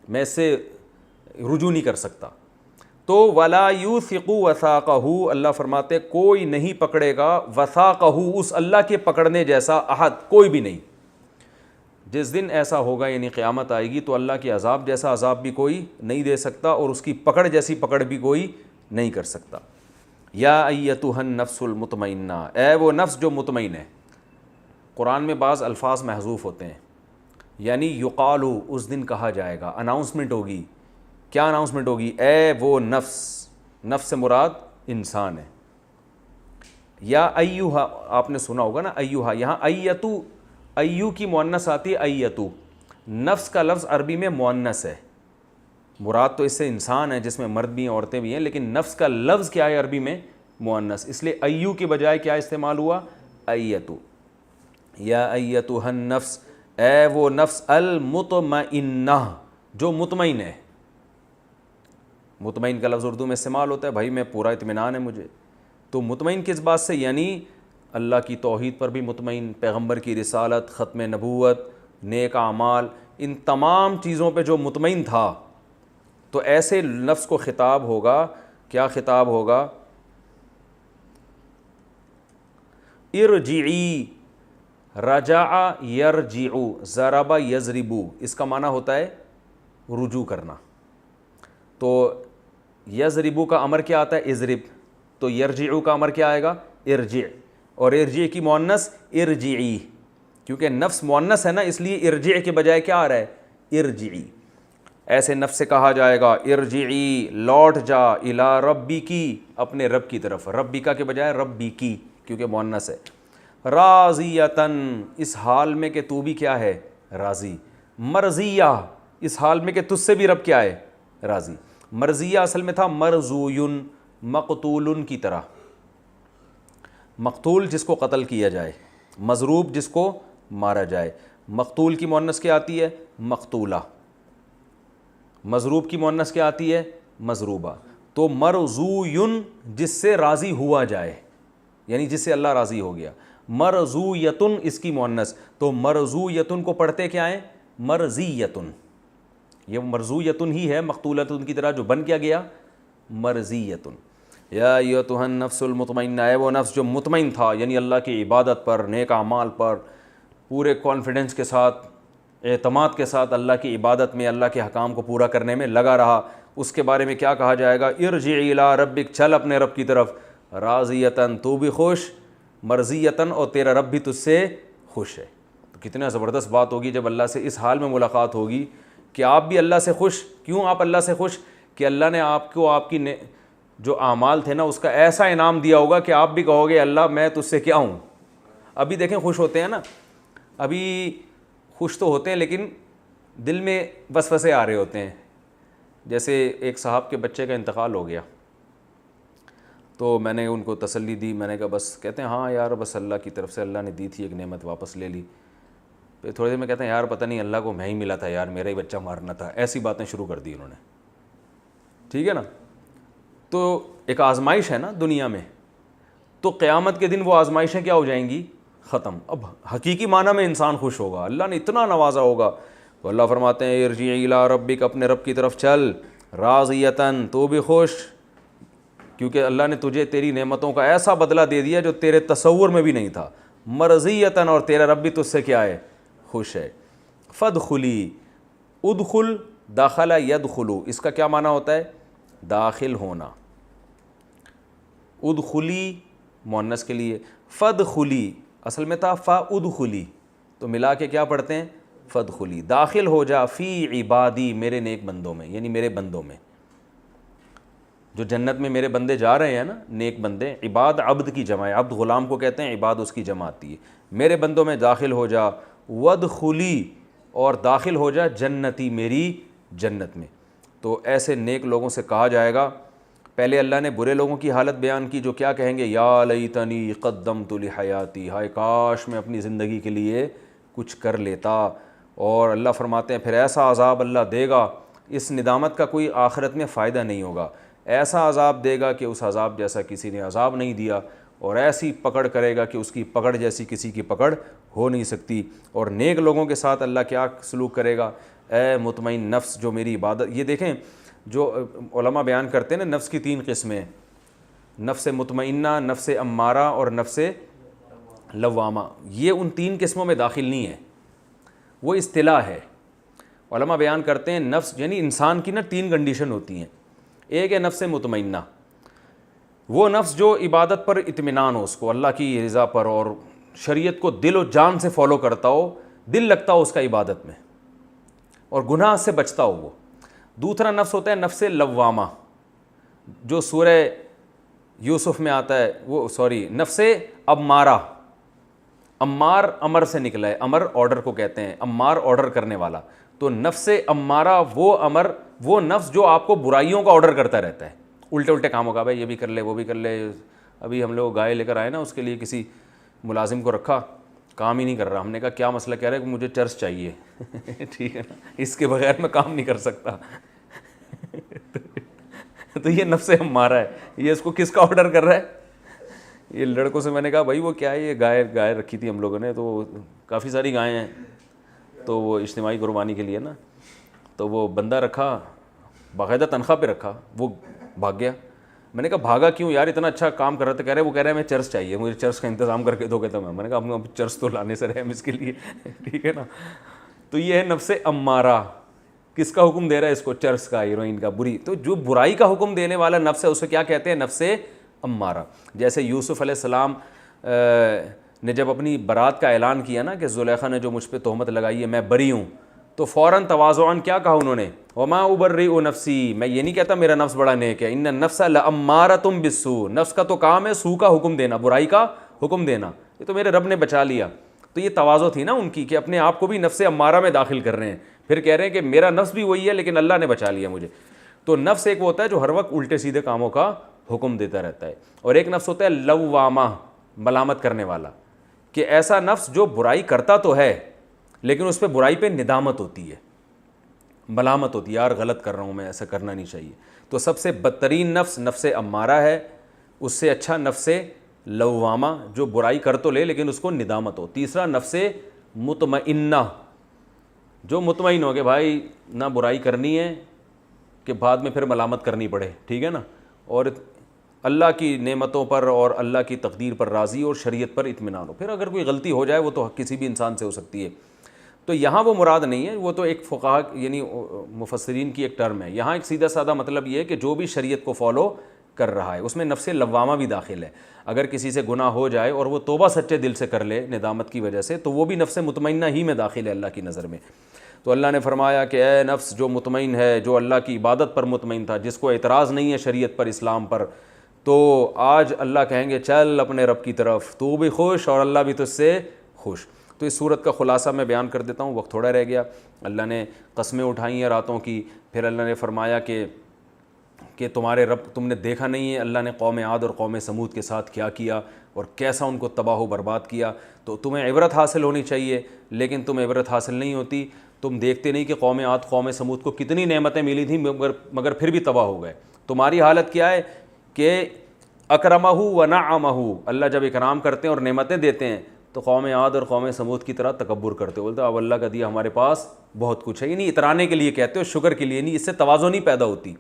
میں اس سے رجوع نہیں کر سکتا. تو ولا یوثق وثاقہ، اللہ فرماتے کوئی نہیں پکڑے گا، وثاقہ، اس اللہ کے پکڑنے جیسا، احد، کوئی بھی نہیں. جس دن ایسا ہوگا یعنی قیامت آئے گی تو اللہ کے عذاب جیسا عذاب بھی کوئی نہیں دے سکتا اور اس کی پکڑ جیسی پکڑ بھی کوئی نہیں کر سکتا. یا ایتھا النفس المطمئنہ، اے وہ نفس جو مطمئن ہے. قرآن میں بعض الفاظ محذوف ہوتے ہیں، یعنی یقالو، اس دن کہا جائے گا، اناؤنسمنٹ ہوگی. کیا اناؤنسمنٹ ہوگی؟ اے وہ نفس، نفس سے مراد انسان ہے. یا ایوہا، آپ نے سنا ہوگا نا ایوہا، یہاں ایتو، ایو کی مؤنث آتی ہے ایتو. نفس کا لفظ عربی میں مؤنث ہے، مراد تو اس سے انسان ہے جس میں مرد بھی ہیں عورتیں بھی ہیں، لیکن نفس کا لفظ کیا ہے عربی میں؟ مؤنث. اس لیے ایو کی بجائے کیا استعمال ہوا؟ ایتو. یا ایتوہ النفس، اے وہ نفس المطمئنہ جو مطمئن ہے. مطمئن کا لفظ اردو میں استعمال ہوتا ہے، بھائی میں پورا اطمینان ہے مجھے. تو مطمئن کس بات سے؟ یعنی اللہ کی توحید پر بھی مطمئن، پیغمبر کی رسالت، ختم نبوت، نیک اعمال، ان تمام چیزوں پہ جو مطمئن تھا. تو ایسے نفس کو خطاب ہوگا، کیا خطاب ہوگا؟ ارجعی، رجع یرجع، ضرب یضرب، اس کا معنی ہوتا ہے رجوع کرنا. تو یضرب کا امر کیا آتا ہے؟ اضرب. تو یرجع کا امر کیا آئے گا؟ ارجع. اور ارجع کی مؤنث ارجعی، کیونکہ نفس مؤنث ہے نا، اس لیے ارجع کے بجائے کیا آ رہا ہے؟ ارجعی. ایسے نفس سے کہا جائے گا ارجعی، لوٹ جا، الی ربکی، اپنے رب کی طرف. ربکا کے بجائے ربی کی، کیونکہ مؤنث ہے. راضیتن، اس حال میں کہ تو بھی کیا ہے؟ راضی. مرضیہ، اس حال میں کہ تجھ سے بھی رب کیا ہے؟ راضی. مرضیہ اصل میں تھا مرضوین، مقتول کی طرح. مقتول جس کو قتل کیا جائے، مضروب جس کو مارا جائے. مقتول کی مؤنث کیا آتی ہے؟ مقتولہ. مضروب کی مؤنث کیا آتی ہے؟ مضروبہ. تو مرضوین جس سے راضی ہوا جائے، یعنی جس سے اللہ راضی ہو گیا. مرضویتن اس کی مؤنث. تو مرضویتن کو پڑھتے کیا ہیں؟ مرضیتن. یہ مرضویتن ہی ہے مقتولتن کی طرح جو بن کیا گیا مرضیتن. یا ایتھا النفس المطمئنہ، اے وہ نفس جو مطمئن تھا، یعنی اللہ کی عبادت پر، نیک اعمال پر، پورے کانفیڈنس کے ساتھ، اعتماد کے ساتھ اللہ کی عبادت میں، اللہ کے حکام کو پورا کرنے میں لگا رہا. اس کے بارے میں کیا کہا جائے گا؟ ارجع الی ربک، چل اپنے رب کی طرف. راضیتن، تو بھی خوش، مرضیتن، اور تیرا رب بھی تجھ سے خوش ہے. تو کتنا زبردست بات ہوگی جب اللہ سے اس حال میں ملاقات ہوگی کہ آپ بھی اللہ سے خوش. کیوں آپ اللہ سے خوش؟ کہ اللہ نے آپ کو، آپ کی جو اعمال تھے نا، اس کا ایسا انعام دیا ہوگا کہ آپ بھی کہو گے اللہ میں تجھ سے کیا ہوں. ابھی دیکھیں خوش ہوتے ہیں نا، ابھی خوش تو ہوتے ہیں لیکن دل میں وسوسے آ رہے ہوتے ہیں. جیسے ایک صاحب کے بچے کا انتقال ہو گیا، تو میں نے ان کو تسلی دی. میں نے کہا بس، کہتے ہیں ہاں یار بس اللہ کی طرف سے اللہ نے دی تھی ایک نعمت، واپس لے لی. پھر تھوڑی دیر میں کہتے ہیں یار پتہ نہیں اللہ کو میں ہی ملا تھا یار، میرا ہی بچہ مارنا تھا. ایسی باتیں شروع کر دی انہوں نے. ٹھیک ہے نا. تو ایک آزمائش ہے نا دنیا میں، تو قیامت کے دن وہ آزمائشیں کیا ہو جائیں گی؟ ختم. اب حقیقی معنی میں انسان خوش ہوگا، اللہ نے اتنا نوازا ہوگا. تو اللہ فرماتے ہیں ارجع الی ربک، اپنے رب کی طرف چل. راضیتن، تو بھی خوش، کیونکہ اللہ نے تجھے تیری نعمتوں کا ایسا بدلہ دے دیا جو تیرے تصور میں بھی نہیں تھا. مرضیتن، اور تیرا رب بھی تجھ سے کیا ہے؟ خوش ہے. فادخلی، ادخل، داخل یدخلو، اس کا کیا معنی ہوتا ہے؟ داخل ہونا. ادخلی مؤنث کے لیے، فادخلی اصل میں تھا فادخلی، تو ملا کے کیا پڑھتے ہیں؟ فادخلی. داخل ہو جا فی عبادی، میرے نیک بندوں میں، یعنی میرے بندوں میں. جو جنت میں میرے بندے جا رہے ہیں نا، نیک بندے. عباد عبد کی جمع ہے، عبد غلام کو کہتے ہیں، عباد اس کی جمع آتی ہے. میرے بندوں میں داخل ہو جا. وادخلی، اور داخل ہو جا جنتی، میری جنت میں. تو ایسے نیک لوگوں سے کہا جائے گا. پہلے اللہ نے برے لوگوں کی حالت بیان کی جو کیا کہیں گے؟ یا لیتنی قدمت لحیاتی، ہائے کاش میں اپنی زندگی کے لیے کچھ کر لیتا. اور اللہ فرماتے ہیں پھر ایسا عذاب اللہ دے گا، اس ندامت کا کوئی آخرت میں فائدہ نہیں ہوگا. ایسا عذاب دے گا کہ اس عذاب جیسا کسی نے عذاب نہیں دیا، اور ایسی پکڑ کرے گا کہ اس کی پکڑ جیسی کسی کی پکڑ ہو نہیں سکتی. اور نیک لوگوں کے ساتھ اللہ کیا سلوک کرے گا؟ اے مطمئن نفس جو میری عبادت. یہ دیکھیں جو علماء بیان کرتے ہیں نا، نفس کی 3 قسمیں، نفس مطمئنہ، نفس امارہ اور نفس لوامہ. یہ ان 3 قسموں میں داخل نہیں ہے، وہ اصطلاح ہے. علماء بیان کرتے ہیں نفس یعنی انسان کی نا 3 کنڈیشن ہوتی ہیں. ایک ہے نفس مطمئنہ، وہ نفس جو عبادت پر اطمینان ہو، اس کو اللہ کی رضا پر اور شریعت کو دل و جان سے فالو کرتا ہو، دل لگتا ہو اس کا عبادت میں. اور گناہ سے بچتا ہو وہ. دوسرا نفس ہوتا ہے نفس لوامہ, جو سورہ یوسف میں آتا ہے, وہ نفس امارہ. امار امر سے نکلا ہے, امر آرڈر کو کہتے ہیں, امار آرڈر کرنے والا. تو نفس امارہ وہ نفس جو آپ کو برائیوں کا آرڈر کرتا رہتا ہے, الٹے الٹے کاموں کا, بھائی یہ بھی کر لے وہ بھی کر لے. ابھی ہم لوگ گائے لے کر آئے نا, اس کے لیے کسی ملازم کو رکھا, کام ہی نہیں کر رہا. ہم نے کہا کیا مسئلہ, کہہ رہا ہے کہ مجھے چرس چاہیے. ٹھیک ہے نا, اس کے بغیر میں کام نہیں کر سکتا. تو یہ نفس امارہ ہے, یہ اس کو کس کا آرڈر کر رہا ہے؟ یہ لڑکوں سے میں نے کہا بھائی وہ کیا ہے, یہ گائے رکھی تھی ہم لوگوں نے, تو کافی ساری گائیں ہیں, تو وہ اجتماعی قربانی کے لیے نا, تو وہ بندہ رکھا, باقاعدہ تنخواہ پہ رکھا, وہ بھاگ گیا. میں نے کہا بھاگا کیوں یار, اتنا اچھا کام کر رہا تھا. وہ کہہ رہا ہے میں چرس چاہیے, مجھے چرس کا انتظام کر کے دو. کہتا میں نے کہا اب چرس تو لانے سے رہے ہم اس کے لیے. ٹھیک ہے نا. تو یہ ہے نفس امارہ. کس کا حکم دے رہا ہے اس کو؟ چرس کا, ہیروئن کا, بری. تو جو برائی کا حکم دینے والا نفس ہے اسے کیا کہتے ہیں؟ نفس امارہ. جیسے یوسف علیہ السلام نے جب اپنی برات کا اعلان کیا نا کہ زلیخا نے جو مجھ پہ تہمت لگائی ہے میں بری ہوں, تو فوراً تواضعاً کیا کہا انہوں نے؟ وما ابرئ نفسی, میں یہ نہیں کہتا میرا نفس بڑا نیک ہے. ان النفس لامارۃ بالسوء, نفس کا تو کام ہے سو کا حکم دینا, برائی کا حکم دینا. یہ تو میرے رب نے بچا لیا. تو یہ تواضع تھی نا ان کی, کہ اپنے آپ کو بھی نفس امارہ میں داخل کر رہے ہیں, پھر کہہ رہے ہیں کہ میرا نفس بھی وہی ہے لیکن اللہ نے بچا لیا مجھے. تو نفس ایک وہ ہوتا ہے جو ہر وقت الٹے سیدھے کاموں کا حکم دیتا رہتا ہے, اور ایک نفس ہوتا ہے لوامہ, ملامت کرنے والا, کہ ایسا نفس جو برائی کرتا تو ہے لیکن اس پہ برائی پہ ندامت ہوتی ہے, ملامت ہوتی ہے, یار غلط کر رہا ہوں میں, ایسا کرنا نہیں چاہیے. تو سب سے بدترین نفس نفس امارہ ہے. اس سے اچھا نفس لوامہ, جو برائی کر تو لے لیکن اس کو ندامت ہو. تیسرا نفس مطمئنہ, جو مطمئن ہو کہ بھائی نہ برائی کرنی ہے کہ بعد میں پھر ملامت کرنی پڑے. ٹھیک ہے نا. اور اللہ کی نعمتوں پر اور اللہ کی تقدیر پر راضی اور شریعت پر اطمینان ہو. پھر اگر کوئی غلطی ہو جائے وہ تو کسی بھی انسان سے ہو سکتی ہے. تو یہاں وہ مراد نہیں ہے, وہ تو ایک فقہا یعنی مفسرین کی ایک ٹرم ہے. یہاں ایک سیدھا سادہ مطلب یہ ہے کہ جو بھی شریعت کو فالو کر رہا ہے اس میں نفس لوامہ بھی داخل ہے. اگر کسی سے گناہ ہو جائے اور وہ توبہ سچے دل سے کر لے ندامت کی وجہ سے, تو وہ بھی نفس مطمئنہ ہی میں داخل ہے اللہ کی نظر میں. تو اللہ نے فرمایا کہ اے نفس جو مطمئن ہے, جو اللہ کی عبادت پر مطمئن تھا, جس کو اعتراض نہیں ہے شریعت پر, اسلام پر, تو آج اللہ کہیں گے چل اپنے رب کی طرف, تو بھی خوش اور اللہ بھی تجھ سے خوش. تو اس صورت کا خلاصہ میں بیان کر دیتا ہوں, وقت تھوڑا رہ گیا. اللہ نے قسمیں اٹھائی ہیں راتوں کی, پھر اللہ نے فرمایا کہ تمہارے رب, تم نے دیکھا نہیں ہے اللہ نے قوم عاد اور قوم سمود کے ساتھ کیا کیا اور کیسا ان کو تباہ و برباد کیا. تو تمہیں عبرت حاصل ہونی چاہیے لیکن تمہیں عبرت حاصل نہیں ہوتی. تم دیکھتے نہیں کہ قوم عاد قوم سمود کو کتنی نعمتیں ملی تھیں مگر پھر بھی تباہ ہو گئے. تمہاری حالت کیا ہے کہ اکرمہ و نعمہ, اللہ جب اکرام کرتے ہیں اور نعمتیں دیتے ہیں تو قوم عاد اور قوم سمود کی طرح تکبر کرتے ہو, بولتے اب اللہ کا دیا ہمارے پاس بہت کچھ ہے. یعنی اترانے کے لیے کہتے ہو, شکر کے لیے نہیں, اس سے تواضع نہیں پیدا ہوتی.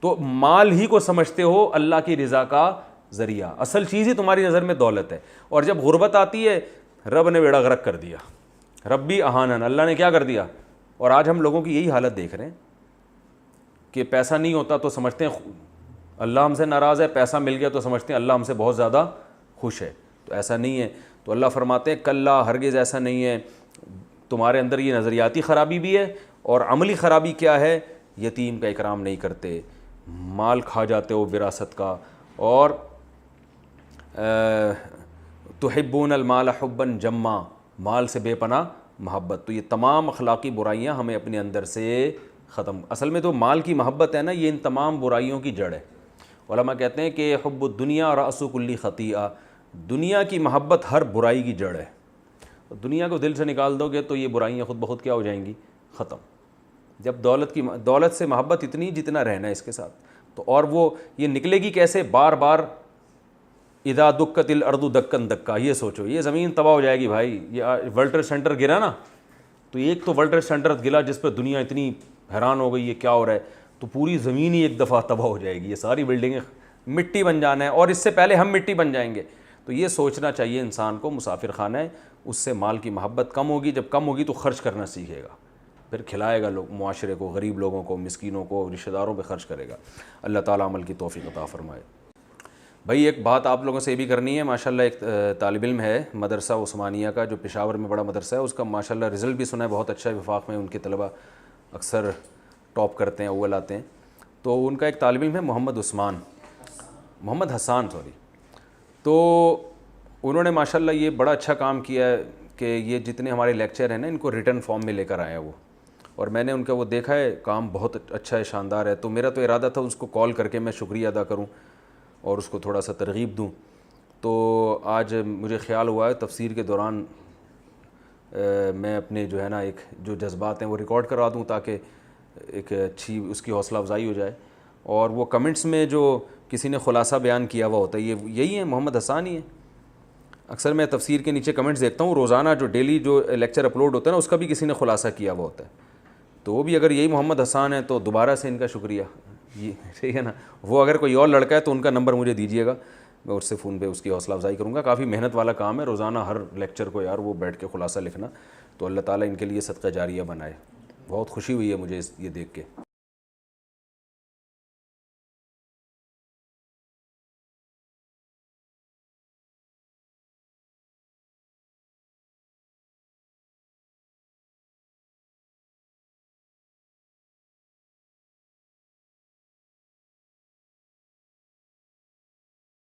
تو مال ہی کو سمجھتے ہو اللہ کی رضا کا ذریعہ, اصل چیز ہی تمہاری نظر میں دولت ہے. اور جب غربت آتی ہے رب نے بیڑا غرق کر دیا, ربی اہانن, اللہ نے کیا کر دیا. اور آج ہم لوگوں کی یہی حالت دیکھ رہے ہیں کہ پیسہ نہیں ہوتا تو سمجھتے ہیں اللہ ہم سے ناراض ہے, پیسہ مل گیا تو سمجھتے ہیں اللہ ہم سے بہت زیادہ خوش ہے. تو ایسا نہیں ہے. تو اللہ فرماتے ہیں کلا, ہرگز ایسا نہیں ہے. تمہارے اندر یہ نظریاتی خرابی بھی ہے, اور عملی خرابی کیا ہے؟ یتیم کا اکرام نہیں کرتے, مال کھا جاتے ہو وراثت کا, اور تحبون المال حبا جما, مال سے بے پناہ محبت. تو یہ تمام اخلاقی برائیاں ہمیں اپنے اندر سے ختم. اصل میں تو مال کی محبت ہے نا, یہ ان تمام برائیوں کی جڑ ہے. علماء کہتے ہیں کہ حب الدنیا رأس کل خطیئہ, دنیا کی محبت ہر برائی کی جڑ ہے. دنیا کو دل سے نکال دو گے تو یہ برائیاں خود بخود کیا ہو جائیں گی؟ ختم. جب دولت سے محبت اتنی جتنا رہنا ہے اس کے ساتھ, تو اور وہ یہ نکلے گی کیسے؟ بار بار اذا دکت الارض دکن دکا, یہ سوچو یہ زمین تباہ ہو جائے گی بھائی. یہ ورلڈ ٹریڈ سینٹر گرا نا, تو ایک تو ورلڈ ٹریڈ سینٹر گرا جس پہ دنیا اتنی حیران ہو گئی یہ کیا ہو رہا ہے, تو پوری زمین ہی ایک دفعہ تباہ ہو جائے گی, یہ ساری بلڈنگیں مٹی بن جانا ہے, اور اس سے پہلے ہم مٹی بن جائیں گے. تو یہ سوچنا چاہیے انسان کو, مسافر خانہ ہے, اس سے مال کی محبت کم ہوگی. جب کم ہوگی تو خرچ کرنا سیکھے گا, پھر کھلائے گا لوگ معاشرے کو, غریب لوگوں کو, مسکینوں کو, رشتہ داروں پہ خرچ کرے گا. اللہ تعالیٰ عمل کی توفیق عطا فرمائے. بھائی ایک بات آپ لوگوں سے یہ بھی کرنی ہے, ماشاءاللہ ایک طالب علم ہے مدرسہ عثمانیہ کا جو پشاور میں بڑا مدرسہ ہے, اس کا ماشاءاللہ رزلٹ بھی سنا ہے بہت اچھا ہے, وفاق میں ان کے طلبہ اکثر ٹاپ کرتے ہیں، اول آتے ہیں. تو ان کا ایک طالب علم ہے محمد حسان تو انہوں نے ماشاءاللہ یہ بڑا اچھا کام کیا ہے کہ یہ جتنے ہمارے لیکچر ہیں نا ان کو ریٹن فارم میں لے کر آئے ہیں وہ، اور میں نے ان کا وہ دیکھا ہے کام بہت اچھا ہے، شاندار ہے. تو میرا تو ارادہ تھا اس کو کال کر کے میں شکریہ ادا کروں اور اس کو تھوڑا سا ترغیب دوں. تو آج مجھے خیال ہوا ہے تفسیر کے دوران میں اپنے جو ہے نا ایک جو جذبات ہیں وہ ریکارڈ کروا دوں تاکہ ایک اچھی اس کی حوصلہ افزائی ہو جائے. اور وہ کمنٹس میں جو کسی نے خلاصہ بیان کیا ہوا ہوتا ہے یہی ہے، محمد حسان ہی ہے. اکثر میں تفسیر کے نیچے کمنٹس دیکھتا ہوں، روزانہ جو ڈیلی جو لیکچر اپلوڈ ہوتا ہے نا اس کا بھی کسی نے خلاصہ کیا ہوا ہوتا ہے. تو وہ بھی اگر یہی محمد حسان ہے تو دوبارہ سے ان کا شکریہ. یہ ٹھیک ہے نا. وہ اگر کوئی اور لڑکا ہے تو ان کا نمبر مجھے دیجیے گا، میں اس سے فون پہ اس کی حوصلہ افزائی کروں گا. کافی محنت والا کام ہے روزانہ ہر لیکچر کو یار وہ بیٹھ کے خلاصہ لکھنا. تو اللہ تعالیٰ ان کے لیے صدقہ جاریہ بنائے. بہت خوشی ہوئی ہے مجھے یہ دیکھ کے.